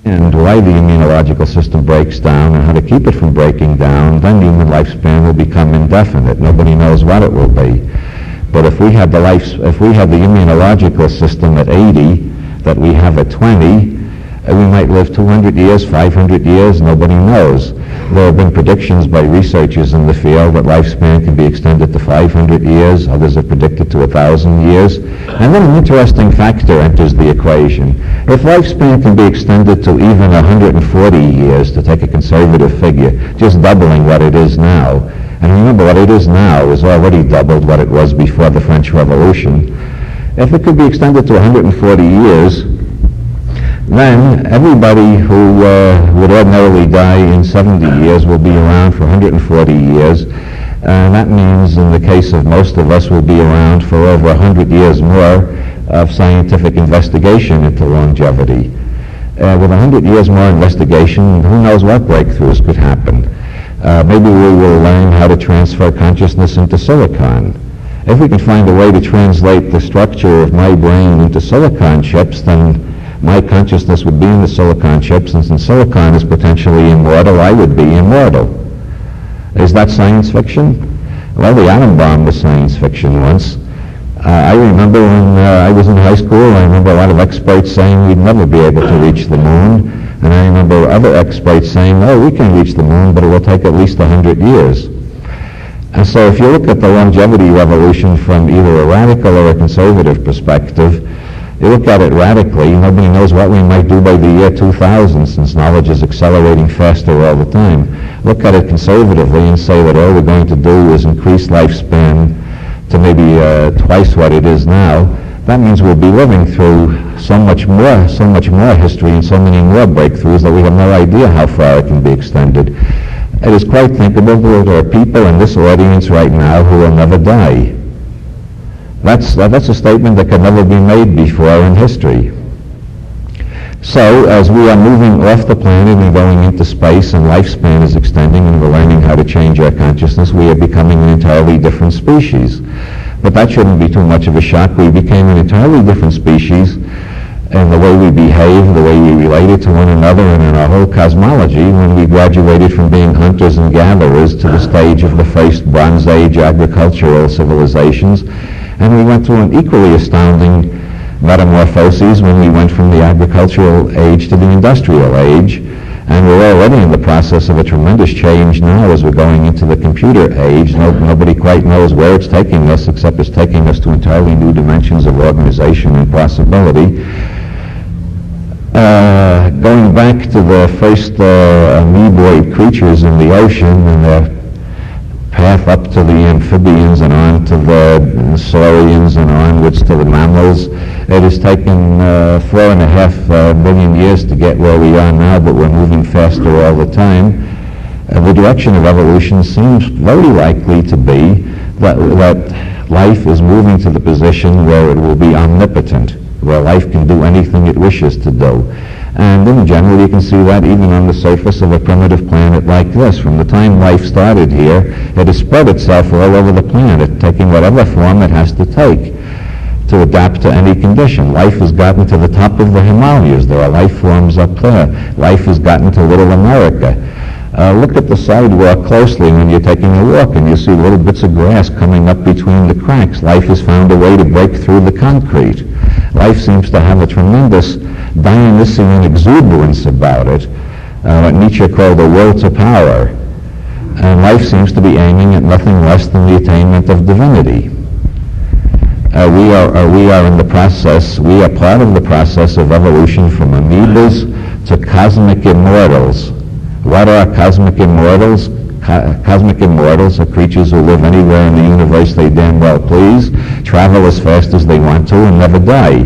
And why the immunological system breaks down and how to keep it from breaking down, then human lifespan will become indefinite. Nobody knows what it will be. But if we had the immunological system at 80 that we have at 20, we might live 200 years, 500 years, nobody knows. There have been predictions by researchers in the field that lifespan can be extended to 500 years. Others have predicted to 1,000 years. And then an interesting factor enters the equation. If lifespan can be extended to even 140 years, to take a conservative figure, just doubling what it is now, and remember what it is now is already doubled what it was before the French Revolution. If it could be extended to 140 years, then everybody who would ordinarily die in 70 years will be around for 140 years. That means in the case of most of us we'll be around for over 100 years more of scientific investigation into longevity. With 100 years more investigation, who knows what breakthroughs could happen. Maybe we will learn how to transfer consciousness into silicon. If we can find a way to translate the structure of my brain into silicon chips, then my consciousness would be in the silicon chips, and since silicon is potentially immortal, I would be immortal. Is that science fiction? Well, the atom bomb was science fiction once. I remember when I was in high school, I remember a lot of experts saying we'd never be able to reach the moon. And I remember other experts saying, oh, we can reach the moon, but it will take at least 100 years. And so if you look at the longevity revolution from either a radical or a conservative perspective, you look at it radically, nobody knows what we might do by the year 2000, since knowledge is accelerating faster all the time. Look at it conservatively and say that all we're going to do is increase lifespan to maybe twice what it is now. That means we'll be living through so much more history and so many more breakthroughs that we have no idea how far it can be extended. It is quite thinkable that there are people in this audience right now who will never die. That's a statement that could never be made before in history. So, as we are moving off the planet and going into space, and lifespan is extending and we're learning how to change our consciousness, we are becoming an entirely different species. But that shouldn't be too much of a shock. We became an entirely different species in the way we behave, the way we related to one another, and in our whole cosmology when we graduated from being hunters and gatherers to the stage of the first Bronze Age agricultural civilizations. And we went through an equally astounding metamorphoses when we went from the agricultural age to the industrial age. And we're already in the process of a tremendous change now as we're going into the computer age. Nobody quite knows where it's taking us, except it's taking us to entirely new dimensions of organization and possibility. Going back to the first amoeboid creatures in the ocean and their path up to the amphibians and on to the saurians and onwards to the mammals. It has taken 4.5 billion years to get where we are now, but we're moving faster all the time. The direction of evolution seems very likely to be that life is moving to the position where it will be omnipotent, where life can do anything it wishes to do. And in general, you can see that even on the surface of a primitive planet like this. From the time life started here, it has spread itself all over the planet, taking whatever form it has to take to adapt to any condition. Life has gotten to the top of the Himalayas. There are life forms up there. Life has gotten to Little America. Look at the sidewalk closely when you're taking a walk, and you see little bits of grass coming up between the cracks. Life has found a way to break through the concrete. Life seems to have a tremendous Dionysian exuberance about it, what Nietzsche called the will to power. And life seems to be aiming at nothing less than the attainment of divinity. We are in the process, we are part of the process of evolution from amoebas to cosmic immortals. What are cosmic immortals? Cosmic immortals are creatures who live anywhere in the universe they damn well please, travel as fast as they want to, and never die.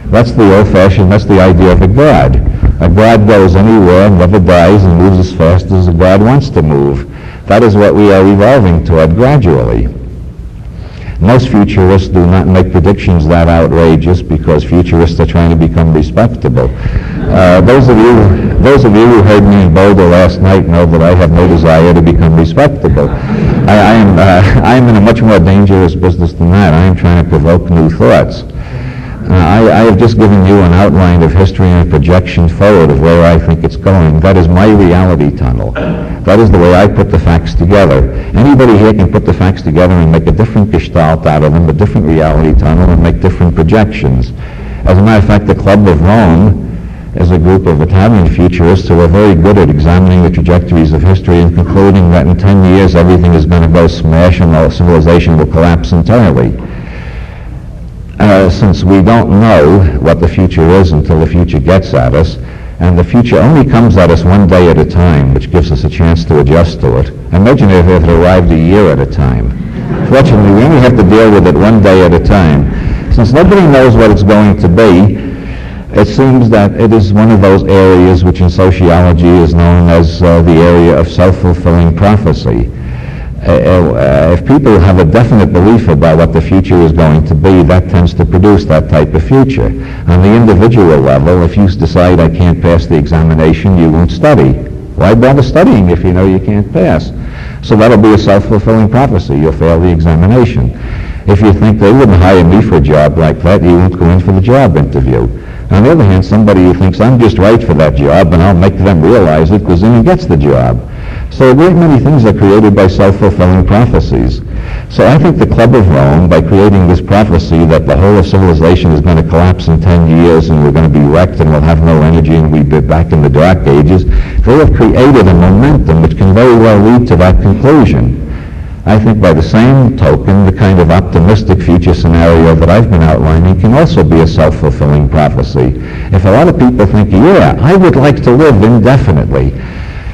That's the old-fashioned, that's the idea of a god. A god goes anywhere, never dies, and moves as fast as a god wants to move. That is what we are evolving toward gradually. Most futurists do not make predictions that outrageous because futurists are trying to become respectable. Those of you who heard me in Boulder last night know that I have no desire to become respectable. I am in a much more dangerous business than that. I am trying to provoke new thoughts. I have just given you an outline of history and a projection forward of where I think it's going. That is my reality tunnel. That is the way I put the facts together. Anybody here can put the facts together and make a different gestalt out of them, a different reality tunnel, and make different projections. As a matter of fact, the Club of Rome is a group of Italian futurists who are very good at examining the trajectories of history and concluding that in 10 years everything is going to go smash and all civilization will collapse entirely. Since we don't know what the future is until the future gets at us, and the future only comes at us one day at a time, which gives us a chance to adjust to it. Imagine if it arrived a year at a time. Fortunately, we only have to deal with it one day at a time. Since nobody knows what it's going to be, it seems that it is one of those areas which in sociology is known as the area of self-fulfilling prophecy. If people have a definite belief about what the future is going to be, that tends to produce that type of future. On the individual level, if you decide I can't pass the examination, you won't study. Why bother studying if you know you can't pass? So that'll be a self-fulfilling prophecy. You'll fail the examination. If you think they wouldn't hire me for a job like that, you won't go in for the job interview. On the other hand, somebody who thinks, I'm just right for that job, and I'll make them realize it, because then he gets the job. So a great many things are created by self-fulfilling prophecies. So I think the Club of Rome, by creating this prophecy that the whole of civilization is going to collapse in 10 years and we're going to be wrecked and we'll have no energy and we'll be back in the Dark Ages, they have created a momentum which can very well lead to that conclusion. I think by the same token, the kind of optimistic future scenario that I've been outlining can also be a self-fulfilling prophecy. If a lot of people think, yeah, I would like to live indefinitely,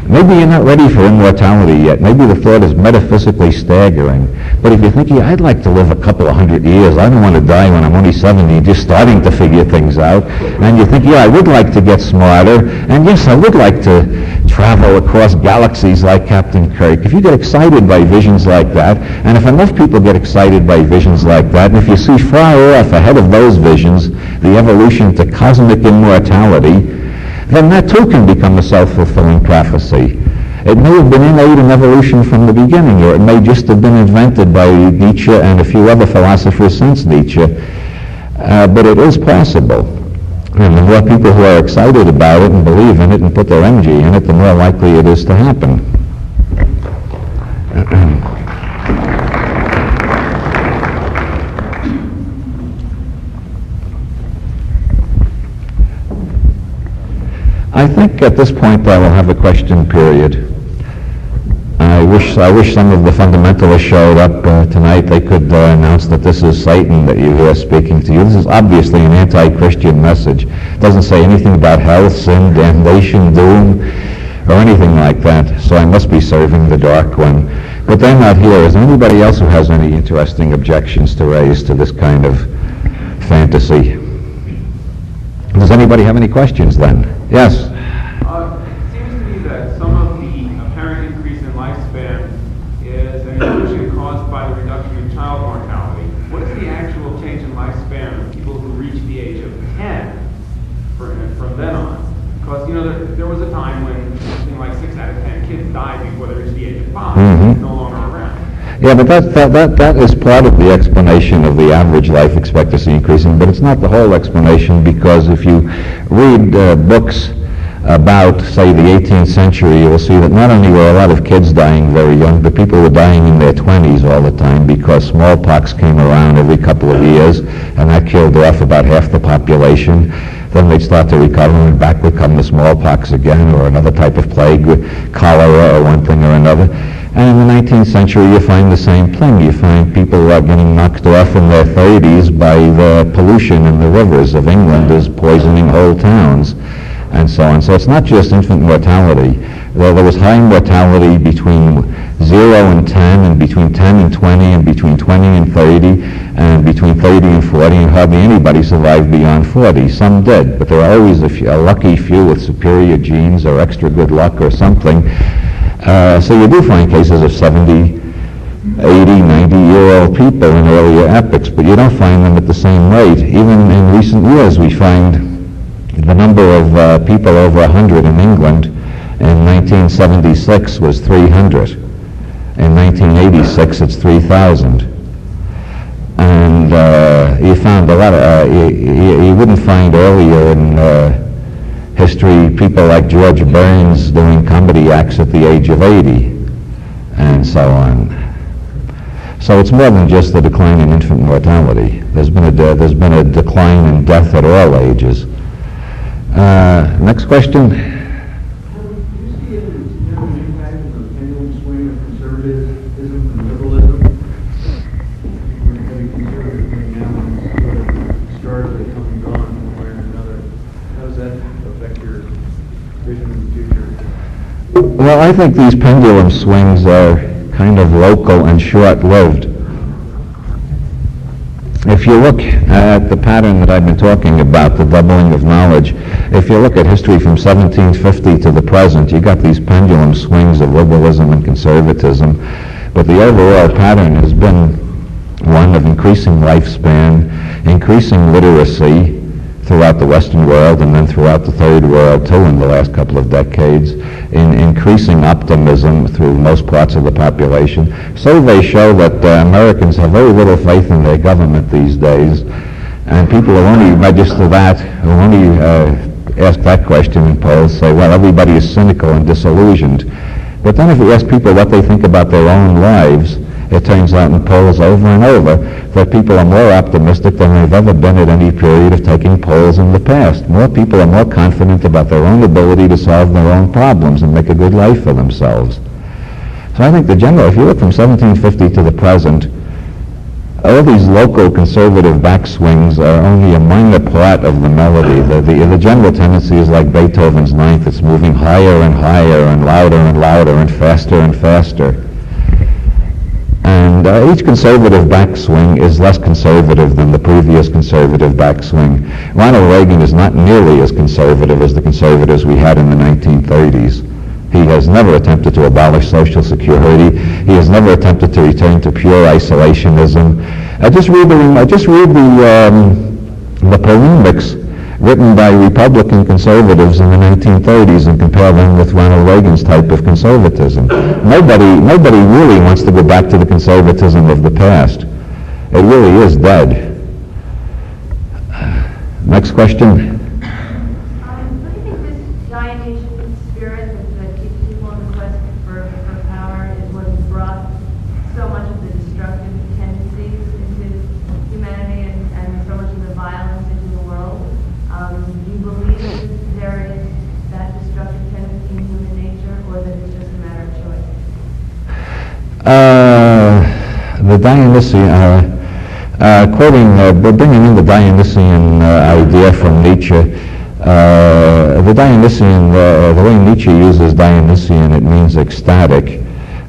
maybe you're not ready for immortality yet. Maybe the thought is metaphysically staggering. But if you think, yeah, I'd like to live a couple of 100 years. I don't want to die when I'm only 70, just starting to figure things out. And you think, yeah, I would like to get smarter. And yes, I would like to travel across galaxies like Captain Kirk. If you get excited by visions like that, and if enough people get excited by visions like that, and if you see far off ahead of those visions the evolution to cosmic immortality, then that too can become a self-fulfilling prophecy. It may have been innate in evolution from the beginning, or it may just have been invented by Nietzsche and a few other philosophers since Nietzsche, but it is possible. And the more people who are excited about it and believe in it and put their energy in it, the more likely it is to happen. I think at this point I will have a question period. I wish some of the fundamentalists showed up tonight. They could announce that this is Satan that you hear speaking to you. This is obviously an anti-Christian message. It doesn't say anything about hell, sin, damnation, doom, or anything like that. So I must be serving the dark one. But they're not here. Is there anybody else who has any interesting objections to raise to this kind of fantasy? Does anybody have any questions then? Yes? It seems to me that some of the apparent increase in lifespan is an illusion caused by the reduction in child mortality. What is the actual change in lifespan of people who reach the age of 10 from then on? Because, there was a time when something like 6 out of 10 kids died before they reached the age of 5. Mm-hmm. It's no longer around. Yeah, but that is part of the explanation of the average life expectancy increasing, but it's not the whole explanation, because if you read books about, say, the 18th century, you will see that not only were a lot of kids dying very young, but people were dying in their 20s all the time, because smallpox came around every couple of years, and that killed off about half the population. Then they'd start to recover, and back would come the smallpox again, or another type of plague, cholera or one thing or another. And in the 19th century, you find the same thing. You find people getting knocked off in their 30s by the pollution in the rivers of England is poisoning whole towns, and so on. So it's not just infant mortality. There was high mortality between 0 and 10, and between 10 and 20, and between 20 and 30, and between 30 and 40, and hardly anybody survived beyond 40. Some did, but there are always a lucky few with superior genes or extra good luck or something. So you do find cases of 70, 80, 90-year-old people in earlier epochs, but you don't find them at the same rate. Even in recent years, we find the number of people over 100 in England in 1976 was 300. In 1986, it's 3,000. And you found a lot of, you wouldn't find earlier in history people like George Burns doing comedy acts at the age of 80, and so on. So it's more than just the decline in infant mortality. There's been a decline in death at all ages. Next question. Do you see any impact in the pendulum swing of conservatism and liberalism? We're having conservative thing now, and sort of started coming on one way or another. How does that affect your vision of the future? Well, I think these pendulum swings are kind of local and short-lived. If you look at the pattern that I've been talking about, the doubling of knowledge, if you look at history from 1750 to the present, you got these pendulum swings of liberalism and conservatism, but the overall pattern has been one of increasing lifespan, increasing literacy throughout the Western world and then throughout the Third World too in the last couple of decades, in increasing optimism through most parts of the population. Surveys show that Americans have very little faith in their government these days, And people who only register that, who only ask that question in polls, say, well, everybody is cynical and disillusioned. But then if we ask people what they think about their own lives, it turns out in polls over and over that people are more optimistic than they've ever been at any period of taking polls in the past. More people are more confident about their own ability to solve their own problems and make a good life for themselves. So I think the general, if you look from 1750 to the present, all these local conservative backswings are only a minor part of the melody. The general tendency is like Beethoven's Ninth. It's moving higher and higher and louder and faster and faster. And each conservative backswing is less conservative than the previous conservative backswing. Ronald Reagan is not nearly as conservative as the conservatives we had in the 1930s. He has never attempted to abolish Social Security. He has never attempted to return to pure isolationism. Just read the polemics written by Republican conservatives in the 1930s and compare them with Ronald Reagan's type of conservatism. Nobody really wants to go back to the conservatism of the past. It really is dead. Next question. The Dionysian, bringing in the Dionysian idea from Nietzsche. The Dionysian, the way Nietzsche uses Dionysian, it means ecstatic,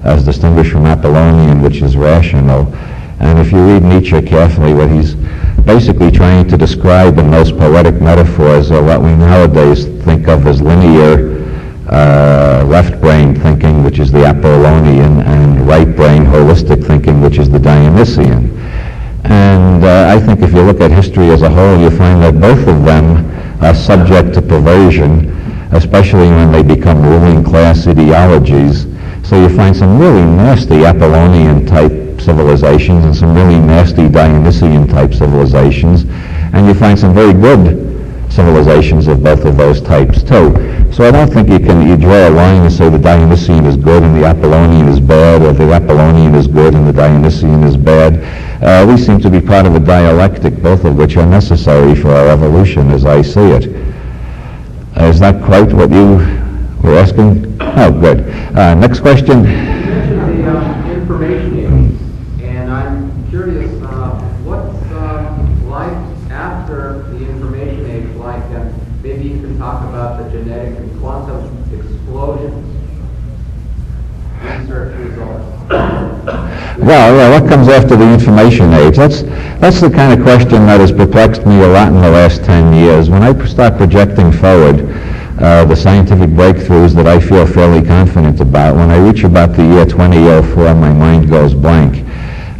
as distinguished from Apollonian, which is rational. And if you read Nietzsche carefully, what he's basically trying to describe in those poetic metaphors are what we nowadays think of as linear left-brain thinking, which is the Apollonian, and right-brain holistic thinking, which is the Dionysian. And I think if you look at history as a whole, you find that both of them are subject to perversion, especially when they become ruling class ideologies. So you find some really nasty Apollonian-type civilizations and some really nasty Dionysian-type civilizations, and you find some very good civilizations of both of those types too. So I don't think you draw a line and say the Dionysian is good and the Apollonian is bad, or the Apollonian is good and the Dionysian is bad. We seem to be part of a dialectic, both of which are necessary for our evolution as I see it. Is that quite what you were asking? Oh, good. Next question. You mentioned the information age, and I'm curious, what's life after the information age like? And maybe you can talk about the genetic and quantum explosions. Research results. Well, what comes after the information age? That's the kind of question that has perplexed me a lot in the last 10 years. When I start projecting forward the scientific breakthroughs that I feel fairly confident about, when I reach about the year 2004, my mind goes blank.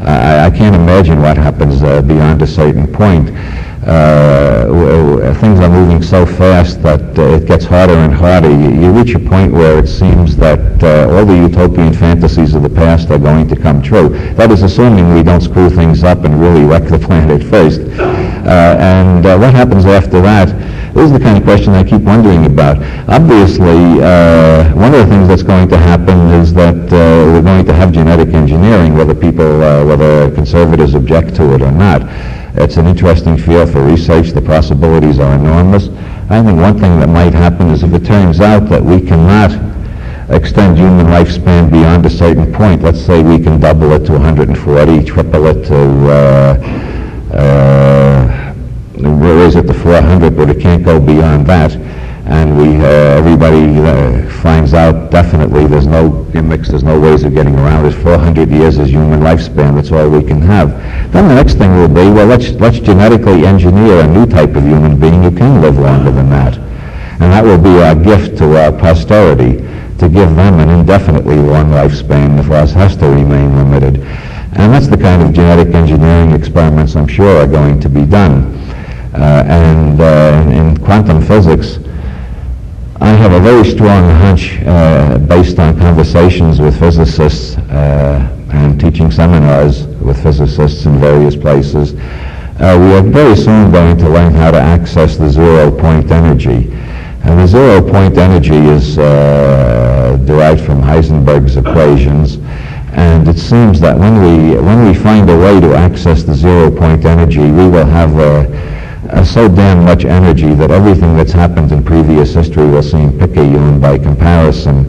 I can't imagine what happens beyond a certain point. Things are moving so fast that it gets harder and harder. You reach a point where it seems that all the utopian fantasies of the past are going to come true. That is assuming we don't screw things up and really wreck the planet first. And what happens after that? This is the kind of question I keep wondering about. Obviously, one of the things that's going to happen is that we're going to have genetic engineering, whether conservatives object to it or not. It's an interesting field for research. The possibilities are enormous. I think one thing that might happen is if it turns out that we cannot extend human lifespan beyond a certain point, let's say we can double it to 140, triple it to raise it to 400, but it can't go beyond that. And everybody finds out definitely there's no gimmicks, there's no ways of getting around it. 400 years is human lifespan, that's all we can have. Then the next thing will be, well, let's genetically engineer a new type of human being who can live longer than that. And that will be our gift to our posterity, to give them an indefinitely long lifespan if ours has to remain limited. And that's the kind of genetic engineering experiments I'm sure are going to be done. And in quantum physics, I have a very strong hunch, based on conversations with physicists and teaching seminars with physicists in various places, we are very soon going to learn how to access the zero-point energy. And the zero-point energy is derived from Heisenberg's equations, and it seems that when we find a way to access the zero-point energy, we will have so damn much energy that everything that's happened in previous history will seem picayune by comparison.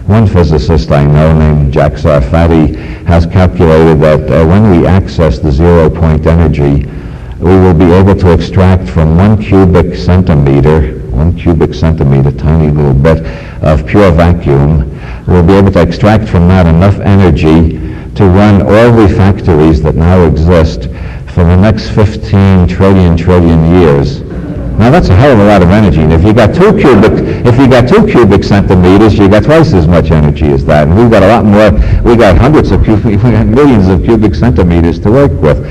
One physicist I know named Jack Sarfati has calculated that when we access the zero-point energy, we will be able to extract from 1 cubic centimeter, tiny little bit of pure vacuum, we'll be able to extract from that enough energy to run all the factories that now exist for the next 15 trillion years. Now that's a hell of a lot of energy, and if you got 2 cubic centimeters, you got twice as much energy as that, and we've got a lot more. We got millions of cubic centimeters to work with.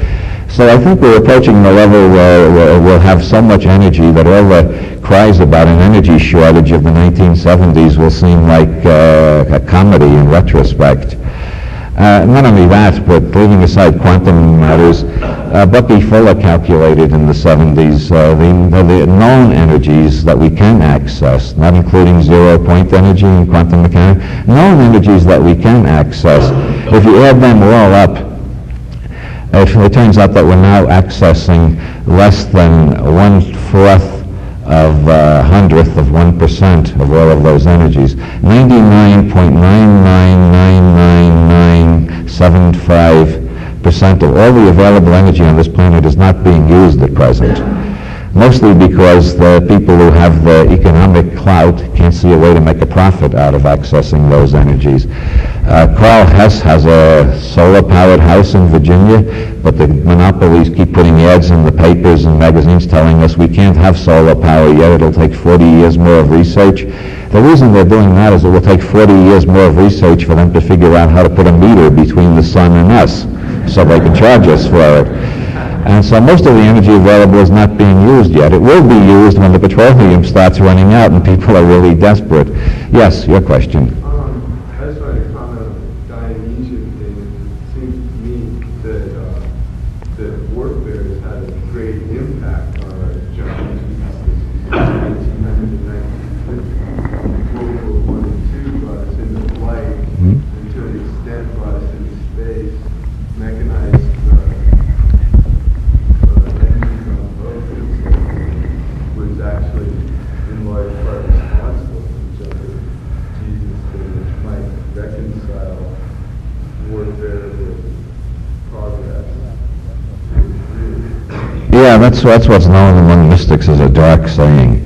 So I think we're approaching the level where we'll have so much energy that all the cries about an energy shortage of the 1970s will seem like a comedy in retrospect. Not only that, but leaving aside quantum matters, Bucky Fuller calculated in the 70s the known energies that we can access, not including zero-point energy and quantum mechanics, known energies that we can access. If you add them all up, it turns out that we're now accessing less than 1/4 of 100th of 1% of all of those energies. 99.999975% of all the available energy on this planet is not being used at present. Mostly because the people who have the economic clout can't see a way to make a profit out of accessing those energies. Carl Hess has a solar-powered house in Virginia, but the monopolies keep putting ads in the papers and magazines telling us we can't have solar power yet. It'll take 40 years more of research. The reason they're doing that is it will take 40 years more of research for them to figure out how to put a meter between the sun and us so they can charge us for it. And so most of the energy available is not being used yet. It will be used when the petroleum starts running out and people are really desperate. Yes, your question. I just wanted to comment on the Dionysian thing. It seems to me that that warfare has had a great impact on our Chinese species. 1990, World War I and II brought us into flight, and to an extent brought us into space, mechanized was actually in large part responsible for each other. Jesus which might reconcile warfare with progress. Yeah, that's what's known among mystics as a dark saying.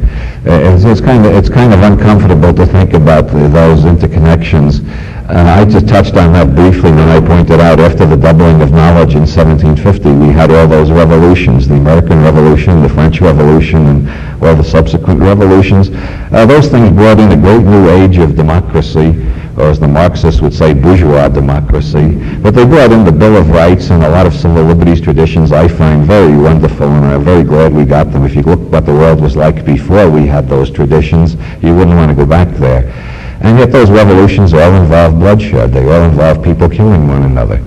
It's kind of uncomfortable to think about those interconnections. I just touched on that briefly when I pointed out after the doubling of knowledge in 1750, we had all those revolutions, the American Revolution, the French Revolution, and all the subsequent revolutions. Those things brought in a great new age of democracy, or as the Marxists would say, bourgeois democracy. But they brought in the Bill of Rights and a lot of civil liberties traditions I find very wonderful, and I'm very glad we got them. If you look what the world was like before we had those traditions, you wouldn't want to go back there. And yet those revolutions all involve bloodshed. They all involve people killing one another.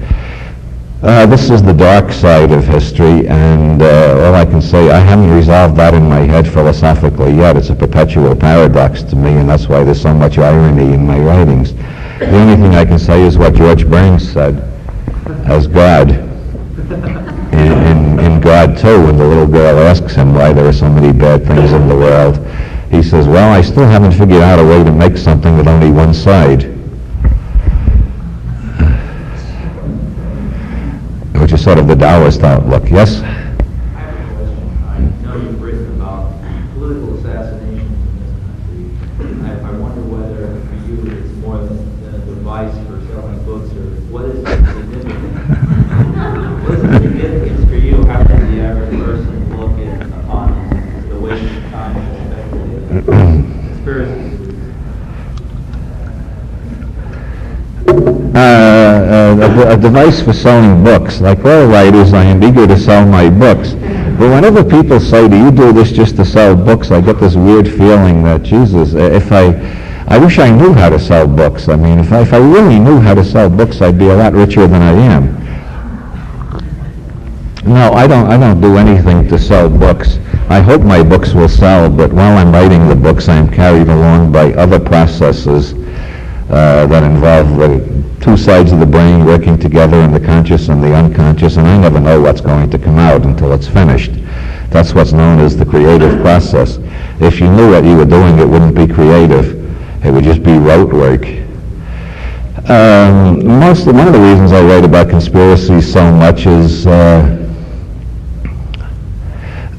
This is the dark side of history, and all I can say, I haven't resolved that in my head philosophically yet. It's a perpetual paradox to me, and that's why there's so much irony in my writings. The only thing I can say is what George Burns said as God. In God 2, when the little girl asks him why there are so many bad things in the world, he says, well, I still haven't figured out a way to make something with only one side. Which is sort of the Taoist outlook. Yes? I have a question. I know you've written about political assassinations in this country. I wonder whether for you it's more than a device for selling books, or what is the significance? What is the significance for you? How does the average person look upon the waste of time and conspiracy? A device for selling books. Like all writers, I am eager to sell my books. But whenever people say, do you do this just to sell books, I get this weird feeling that, Jesus, I wish I knew how to sell books. I mean, if I really knew how to sell books, I'd be a lot richer than I am. No, I don't do anything to sell books. I hope my books will sell, but while I'm writing the books, I'm carried along by other processes that involve the two sides of the brain working together in the conscious and the unconscious, and I never know what's going to come out until it's finished. That's what's known as the creative process. If you knew what you were doing, it wouldn't be creative. It would just be rote work. One of the reasons I write about conspiracy so much is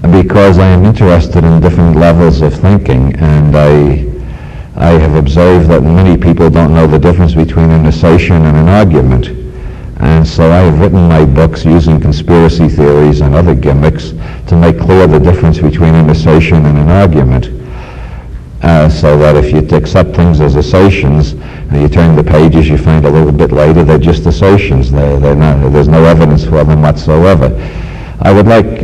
because I am interested in different levels of thinking, and I have observed that many people don't know the difference between an assertion and an argument. And so I have written my books using conspiracy theories and other gimmicks to make clear the difference between an assertion and an argument. So that if you accept things as assertions and you turn the pages, you find a little bit later they're just assertions. There's no evidence for them whatsoever. I would like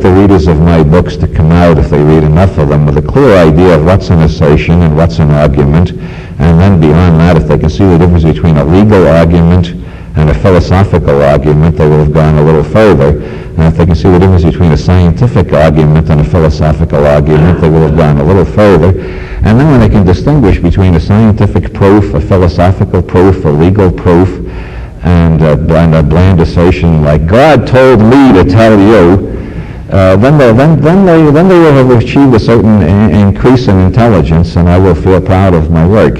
the readers of my books to come out, if they read enough of them, with a clear idea of what's an assertion and what's an argument, and then beyond that, if they can see the difference between a legal argument and a philosophical argument, they will have gone a little further. And if they can see the difference between a scientific argument and a philosophical argument, they will have gone a little further. And then when they can distinguish between a scientific proof, a philosophical proof, a legal proof, and a bland assertion like "God told me to tell you," then they will have achieved a certain increase in intelligence, and I will feel proud of my work.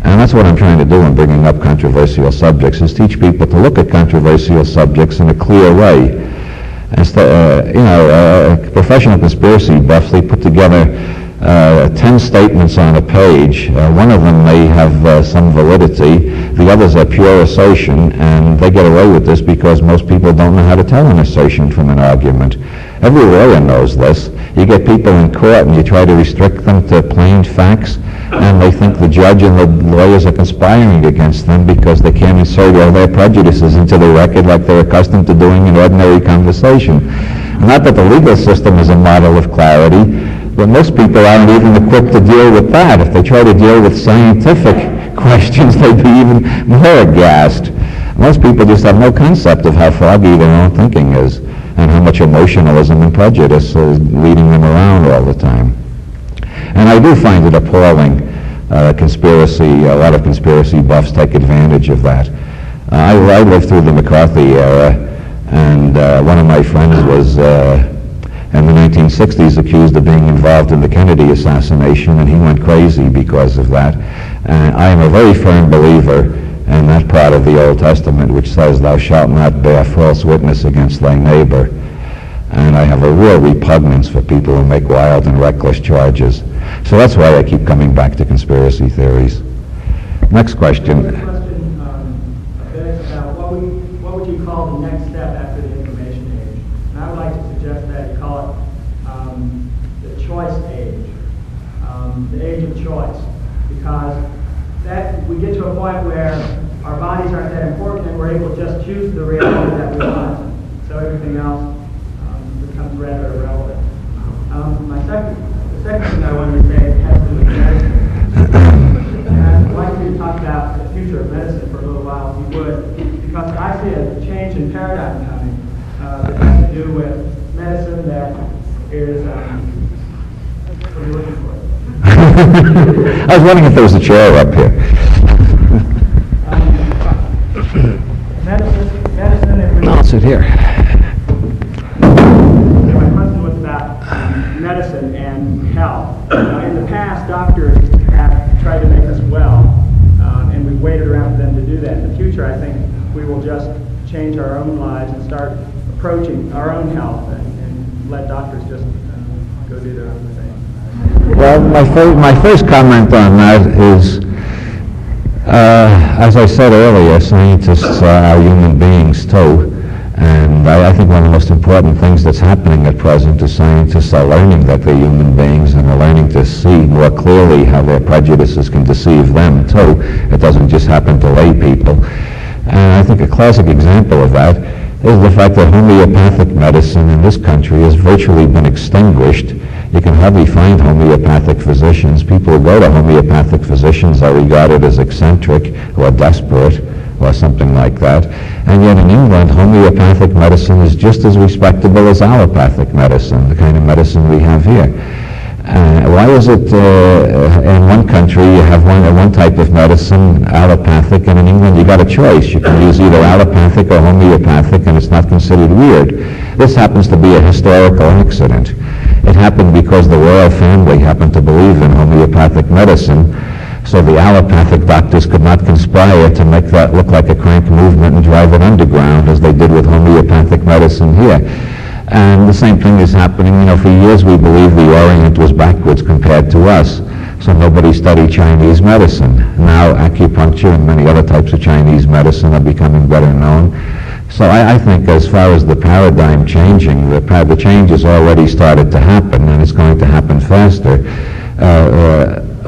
And that's what I'm trying to do in bringing up controversial subjects, is teach people to look at controversial subjects in a clear way. Professional conspiracy buffs, they put together 10 statements on a page. One of them may have some validity. The others are pure assertion, and they get away with this because most people don't know how to tell an assertion from an argument. Every lawyer knows this. You get people in court and you try to restrict them to plain facts, and they think the judge and the lawyers are conspiring against them because they can't insert all their prejudices into the record like they're accustomed to doing in ordinary conversation. Not that the legal system is a model of clarity, but most people aren't even equipped to deal with that. If they try to deal with scientific questions, they'd be even more aghast. Most people just have no concept of how foggy their own thinking is and how much emotionalism and prejudice is leading them around all the time. And I do find it appalling. A lot of conspiracy buffs take advantage of that. I lived through the McCarthy era, and one of my friends was in the 1960s accused of being involved in the Kennedy assassination, and he went crazy because of that. And I am a very firm believer in that part of the Old Testament which says, "Thou shalt not bear false witness against thy neighbor." And I have a real repugnance for people who make wild and reckless charges. So that's why I keep coming back to conspiracy theories. Next question. Question about what would you call the next step after the information age? And I would like to suggest that you call it the choice age, the age of choice, because that we get to a point where our bodies aren't that important and we're able to just choose the reality that we want. So everything else becomes rather irrelevant. The second thing I wanted to say has to do with medicine. And I'd like you to talk about the future of medicine for a little while, if you would, because I see a change in paradigm coming that has to do with medicine that is, what are you looking for? I was wondering if there was a chair up here. Medicine, if we... I'll sit here. My question was about medicine and health. In the past, doctors have tried to make us well, and we've waited around for them to do that. In the future, I think we will just change our own lives and start approaching our own health and let doctors just go do their own thing. Well, my first comment on that is, as I said earlier, scientists are human beings too. And I think one of the most important things that's happening at present is scientists are learning that they're human beings and are learning to see more clearly how their prejudices can deceive them too. It doesn't just happen to lay people. And I think a classic example of that is the fact that homeopathic medicine in this country has virtually been extinguished. You can hardly find homeopathic physicians. People who go to homeopathic physicians are regarded as eccentric or desperate or something like that. And yet in England, homeopathic medicine is just as respectable as allopathic medicine, the kind of medicine we have here. Why is it in one country you have one type of medicine, allopathic, and in England you got a choice. You can use either allopathic or homeopathic, and it's not considered weird. This happens to be a historical accident. It happened because the royal family happened to believe in homeopathic medicine, so the allopathic doctors could not conspire to make that look like a crank movement and drive it underground as they did with homeopathic medicine here. And the same thing is happening, for years we believed the Orient was backwards compared to us, so nobody studied Chinese medicine. Now acupuncture and many other types of Chinese medicine are becoming better known. So I think as far as the paradigm changing, the change has already started to happen, and it's going to happen faster.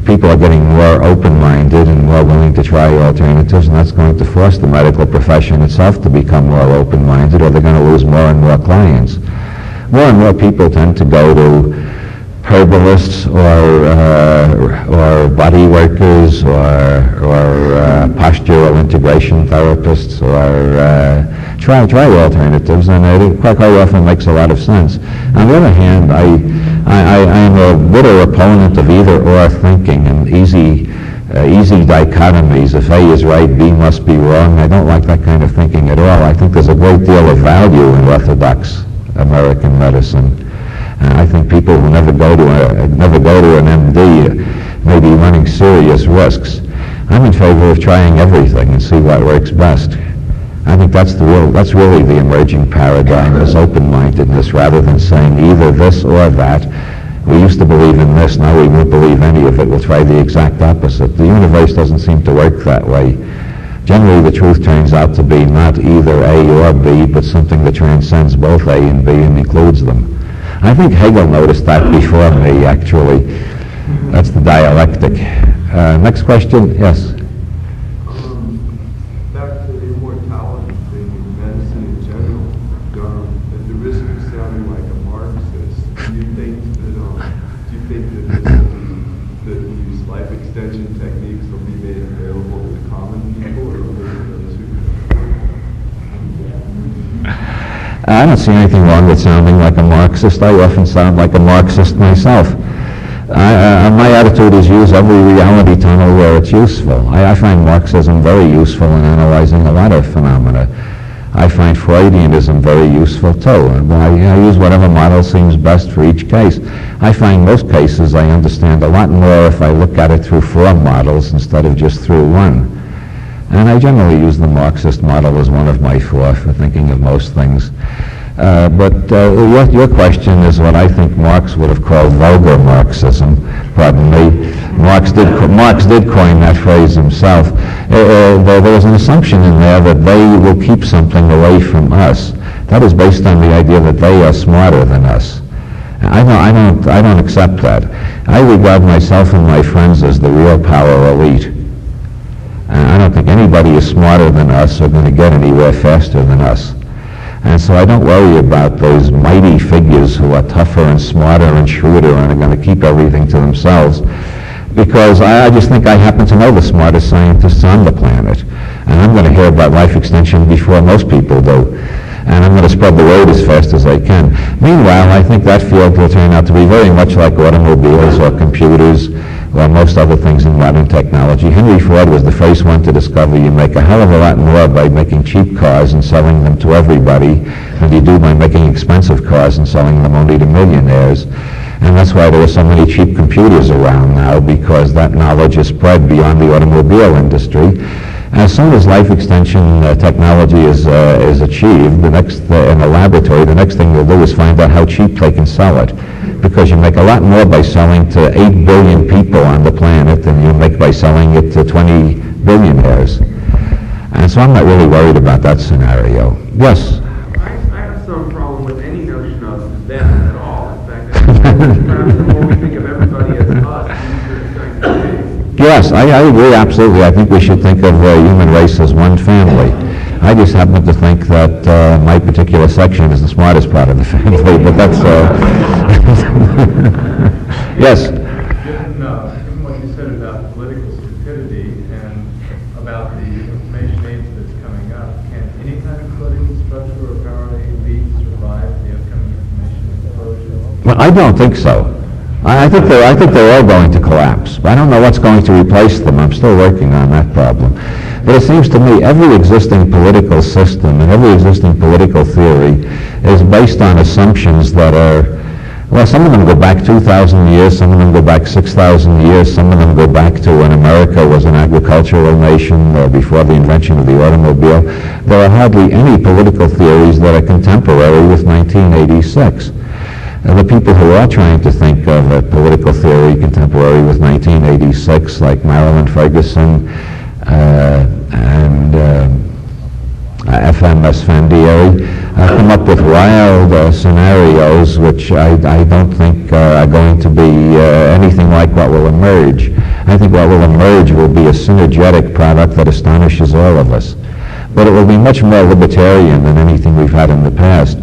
People are getting more open-minded and more willing to try alternatives, and that's going to force the medical profession itself to become more open-minded, or they're going to lose more and more clients. More and more people tend to go to herbalists or body workers or postural integration therapists or try alternatives, and it quite often makes a lot of sense. On the other hand, I am a bitter opponent of either-or thinking and easy dichotomies. If A is right, B must be wrong. I don't like that kind of thinking at all. I think there's a great deal of value in orthodox American medicine. I think people who never go to an MD may be running serious risks. I'm in favor of trying everything and see what works best. I think that's really the emerging paradigm, is open-mindedness rather than saying either this or that. We used to believe in this, now we won't believe any of it. We'll try the exact opposite. The universe doesn't seem to work that way. Generally, the truth turns out to be not either A or B, but something that transcends both A and B and includes them. I think Hegel noticed that before me, actually. That's the dialectic. Next question? Yes? Back to the immortality thing in medicine in general, at the risk of sounding like a Marxist, do you think that these life extension techniques will be made available to the common people, or only to those who? I don't see anything wrong with sounding like a Marxist. I often sound like a Marxist myself. My attitude is use every reality tunnel where it's useful. I find Marxism very useful in analyzing a lot of phenomena. I find Freudianism very useful too. And I use whatever model seems best for each case. I find most cases I understand a lot more if I look at it through 4 models instead of just through one. And I generally use the Marxist model as one of my 4 for thinking of most things. But your question is what I think Marx would have called vulgar Marxism. Pardon me. Marx did coin that phrase himself. There was an assumption in there that they will keep something away from us. That is based on the idea that they are smarter than us. I don't accept that. I regard myself and my friends as the real power elite. I don't think anybody is smarter than us or going to get anywhere faster than us. And so I don't worry about those mighty figures who are tougher and smarter and shrewder and are going to keep everything to themselves, because I just think I happen to know the smartest scientists on the planet. And I'm going to hear about life extension before most people do. And I'm going to spread the word as fast as I can. Meanwhile, I think that field will turn out to be very much like automobiles or computers or most other things in modern technology. Henry Ford was the first one to discover you make a hell of a lot more by making cheap cars and selling them to everybody than you do by making expensive cars and selling them only to millionaires. And that's why there are so many cheap computers around now, because that knowledge is spread beyond the automobile industry. As soon as life extension technology is achieved, in a laboratory, the next thing they'll do is find out how cheap they can sell it. Because you make a lot more by selling to 8 billion people on the planet than you make by selling it to 20 billionaires. And so I'm not really worried about that scenario. Yes? I have some problem with any notion of them at all. In fact, perhaps the more we think of everybody as us, Yes, I agree, absolutely. I think we should think of the human race as one family. I just happen to think that my particular section is the smartest part of the family, but that's... Yes? Given what you said about political stupidity and about the information age that's Well, I don't think so. I think they're all going to collapse. I don't know what's going to replace them. I'm still working on that problem. But it seems to me every existing political system and every existing political theory is based on assumptions that are, well, some of them go back 2,000 years, some of them go back 6,000 years, some of them go back to when America was an agricultural nation before the invention of the automobile. There are hardly any political theories that are contemporary with 1986. The people who are trying to think of a political theory contemporary with 1986, like Marilyn Ferguson and FMS Fandieri, come up with wild scenarios which I don't think are going to be anything like what will emerge. I think what will emerge will be a synergetic product that astonishes all of us. But it will be much more libertarian than anything we've had in the past.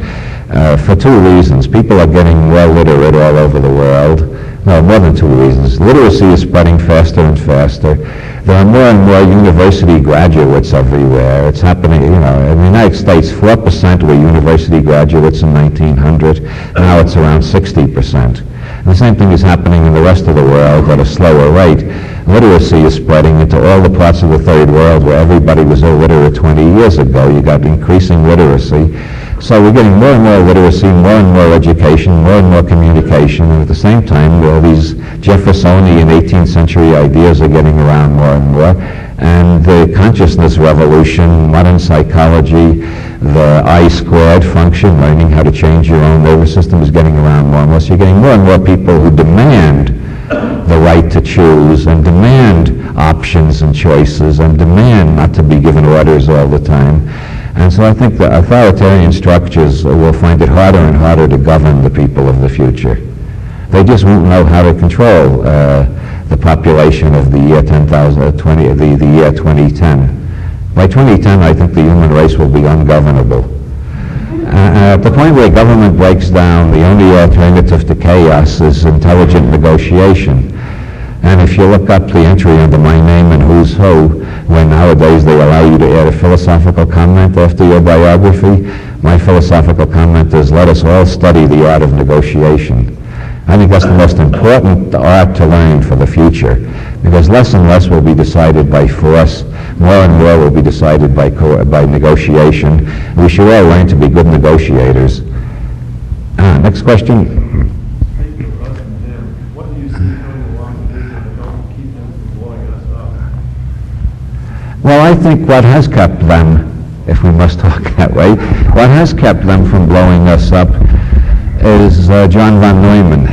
For two reasons. People are getting well literate all over the world. No, more than two reasons. Literacy is spreading faster and faster. There are more and more university graduates everywhere. It's happening, in the United States, 4% were university graduates in 1900. Now it's around 60%. And the same thing is happening in the rest of the world at a slower rate. Literacy is spreading into all the parts of the third world where everybody was illiterate 20 years ago. You got increasing literacy. So we're getting more and more literacy, more and more education, more and more communication, and at the same time, these Jeffersonian 18th century ideas are getting around more and more, and the consciousness revolution, modern psychology, the I-squared function, learning how to change your own nervous system, is getting around more and more. So you're getting more and more people who demand the right to choose and demand options and choices and demand not to be given orders all the time. And so I think the authoritarian structures will find it harder and harder to govern the people of the future. They just won't know how to control the population of the year 2010. By 2010, I think the human race will be ungovernable. At the point where government breaks down, the only alternative to chaos is intelligent negotiation. And if you look up the entry under my name and who's who, when nowadays they allow you to add a philosophical comment after your biography, my philosophical comment is, let us all study the art of negotiation. I think that's the most important art to learn for the future, because less and less will be decided by force, more and more will be decided by negotiation. We should all learn to be good negotiators. Next question. Well, I think what has kept them, if we must talk that way, what has kept them from blowing us up is John von Neumann.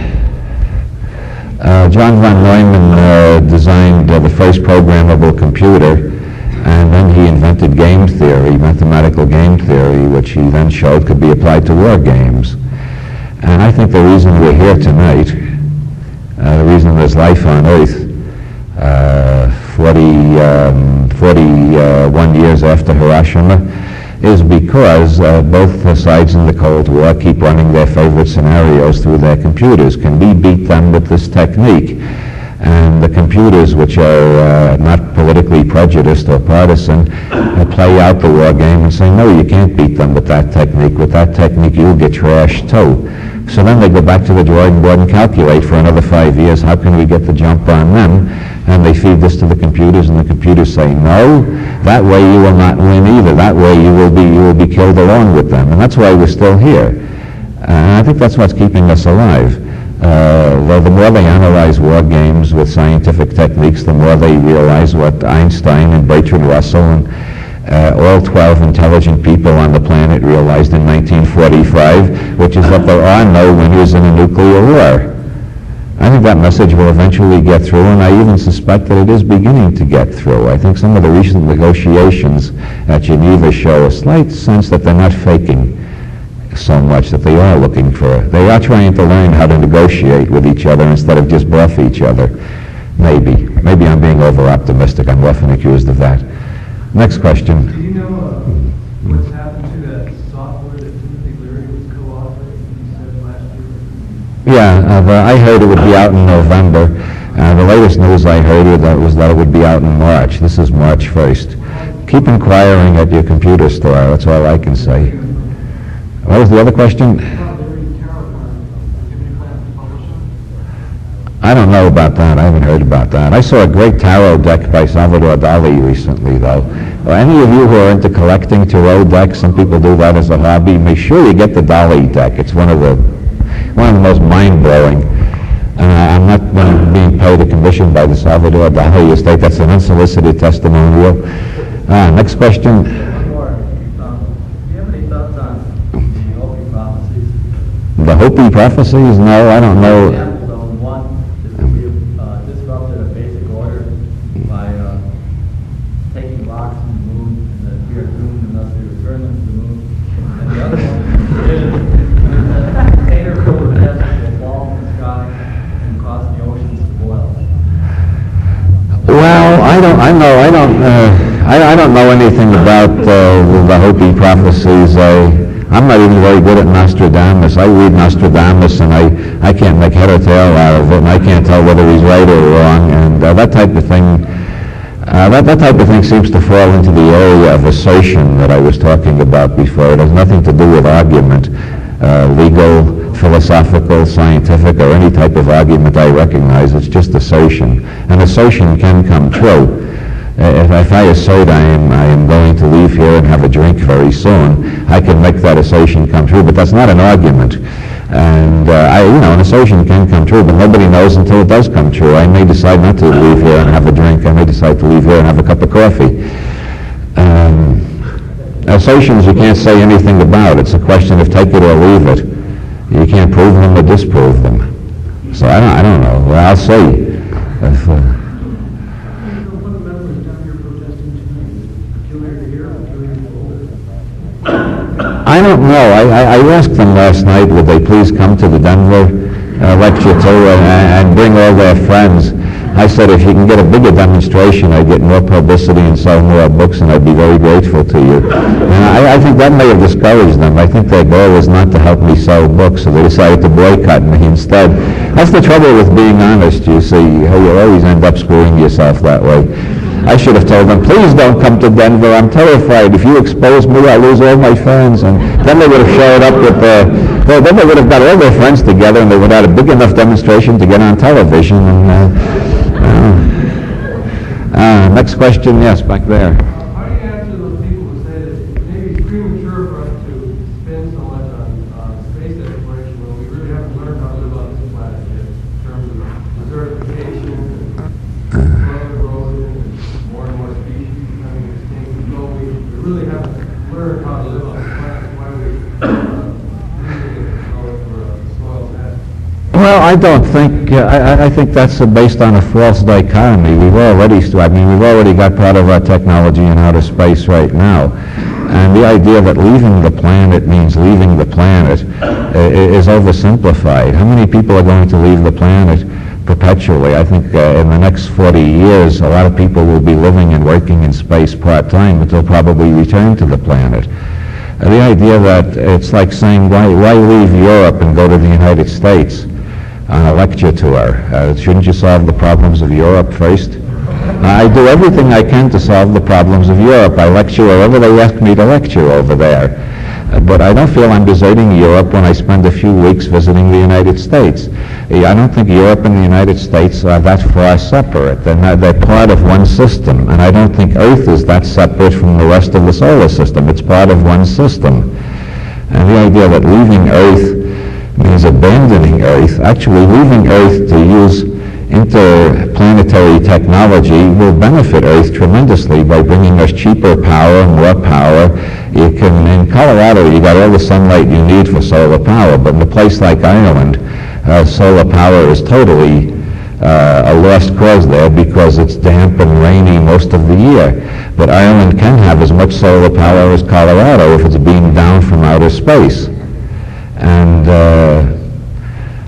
John von Neumann designed the first programmable computer, and then he invented game theory, mathematical game theory, which he then showed could be applied to war games. And I think the reason we're here tonight, the reason there's life on Earth, 41 years after Hiroshima, is because both sides in the Cold War keep running their favorite scenarios through their computers. Can we beat them with this technique? And the computers, which are not politically prejudiced or partisan, play out the war game and say, no, you can't beat them with that technique. With that technique, you'll get trashed too. So then they go back to the drawing board and calculate for another 5 years, how can we get the jump on them? And they feed this to the computers, and the computers say, no, that way you will not win either. That way you will be killed along with them. And that's why we're still here. And I think that's what's keeping us alive. Though the more they analyze war games with scientific techniques, the more they realize what Einstein and Bertrand Russell and all 12 intelligent people on the planet realized in 1945, which is that there are no winners in a nuclear war. I think that message will eventually get through, and I even suspect that it is beginning to get through. I think some of the recent negotiations at Geneva show a slight sense that they're not faking so much, that they are looking for, they are trying to learn how to negotiate with each other instead of just bluff each other. Maybe I'm being over-optimistic. I'm often accused of that. Next question. Do you know what's happened to that software that Timothy Leary was co-authoring, he said last year? Yeah, I heard it would be out in November. The latest news I heard was that it would be out in March. This is March 1st. Keep inquiring at your computer store. That's all I can say. What was the other question? I don't know about that. I haven't heard about that. I saw a great tarot deck by Salvador Dali recently, though. Any of you who are into collecting tarot decks, some people do that as a hobby, make sure you get the Dali deck. It's one of the most mind-blowing. I'm not being paid a commission by the Salvador Dali estate. That's an unsolicited testimonial. Next question. Do you have any thoughts on the Hopi prophecies? The Hopi prophecies? No, I don't know. One is that we have disrupted a basic order by taking rocks from the moon, and that we are doomed unless we return them to the moon. And the other one is that a container full of death will fall from the sky and cause the oceans to boil. Well, I don't know anything about the Hopi prophecies. I'm not even very good at Nostradamus. I read Nostradamus and I can't make head or tail out of it, and I can't tell whether he's right or wrong. And that type of thing, that type of thing seems to fall into the area of assertion that I was talking about before. It has nothing to do with argument, legal, philosophical, scientific, or any type of argument I recognize. It's just assertion. And assertion can come true. If I assert I am going to leave here and have a drink very soon, I can make that assertion come true, but that's not an argument. And an assertion can come true, but nobody knows until it does come true. I may decide not to leave here and have a drink. I may decide to leave here and have a cup of coffee. Assertions you can't say anything about. It's a question of take it or leave it. You can't prove them or disprove them. So I don't know. Well, I'll see. I don't know. I asked them last night, would they please come to the Denver lecture too and bring all their friends. I said, if you can get a bigger demonstration, I'd get more publicity and sell more books, and I'd be very grateful to you. And I think that may have discouraged them. I think their goal was not to help me sell books, so they decided to boycott me instead. That's the trouble with being honest, you see. You always end up screwing yourself that way. I should have told them, please don't come to Denver. I'm terrified. If you expose me, I'll lose all my fans. And then they would have showed up with then they would have got all their friends together, and they would have had a big enough demonstration to get on television. And next question, yes, back there. How do you answer those people who say that maybe it's premature for us to spend so much on space exploration when we really haven't learned how to live on this planet yet, in terms of desertification and erosion and more species becoming extinct? So we really haven't learned how to live on this planet. Why we Well, I don't think, I think that's based on a false dichotomy. We've already got part of our technology in outer space right now. And the idea that leaving the planet means leaving the planet is oversimplified. How many people are going to leave the planet perpetually? I think in the next 40 years, a lot of people will be living and working in space part-time, but they'll probably return to the planet. The idea that it's like saying, why leave Europe and go to the United States on a lecture tour? Shouldn't you solve the problems of Europe first? I do everything I can to solve the problems of Europe. I lecture wherever they ask me to lecture over there. But I don't feel I'm deserting Europe when I spend a few weeks visiting the United States. I don't think Europe and the United States are that far separate. They're part of one system, and I don't think Earth is that separate from the rest of the solar system. It's part of one system. And the idea that leaving Earth means abandoning Earth, actually leaving Earth to use interplanetary technology will benefit Earth tremendously by bringing us cheaper power, more power. You can, in Colorado, you got all the sunlight you need for solar power, but in a place like Ireland, solar power is totally a lost cause there because it's damp and rainy most of the year. But Ireland can have as much solar power as Colorado if it's beamed down from outer space. And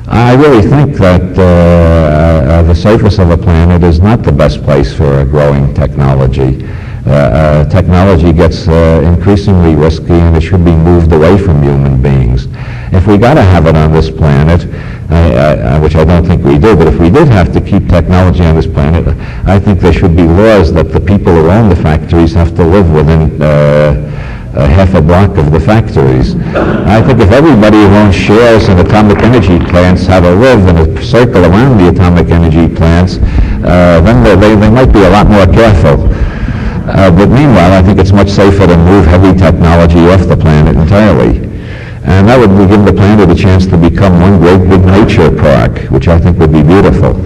I really think that the surface of a planet is not the best place for growing technology. Technology gets increasingly risky, and it should be moved away from human beings. If we got to have it on this planet, which I don't think we do, but if we did have to keep technology on this planet, I think there should be laws that the people who own the factories have to live within half a block of the factories. I think if everybody who owns shares in atomic energy plants had to live in a circle around the atomic energy plants, then they might be a lot more careful. But meanwhile, I think it's much safer to move heavy technology off the planet entirely. And that would give the planet a chance to become one great big nature park, which I think would be beautiful.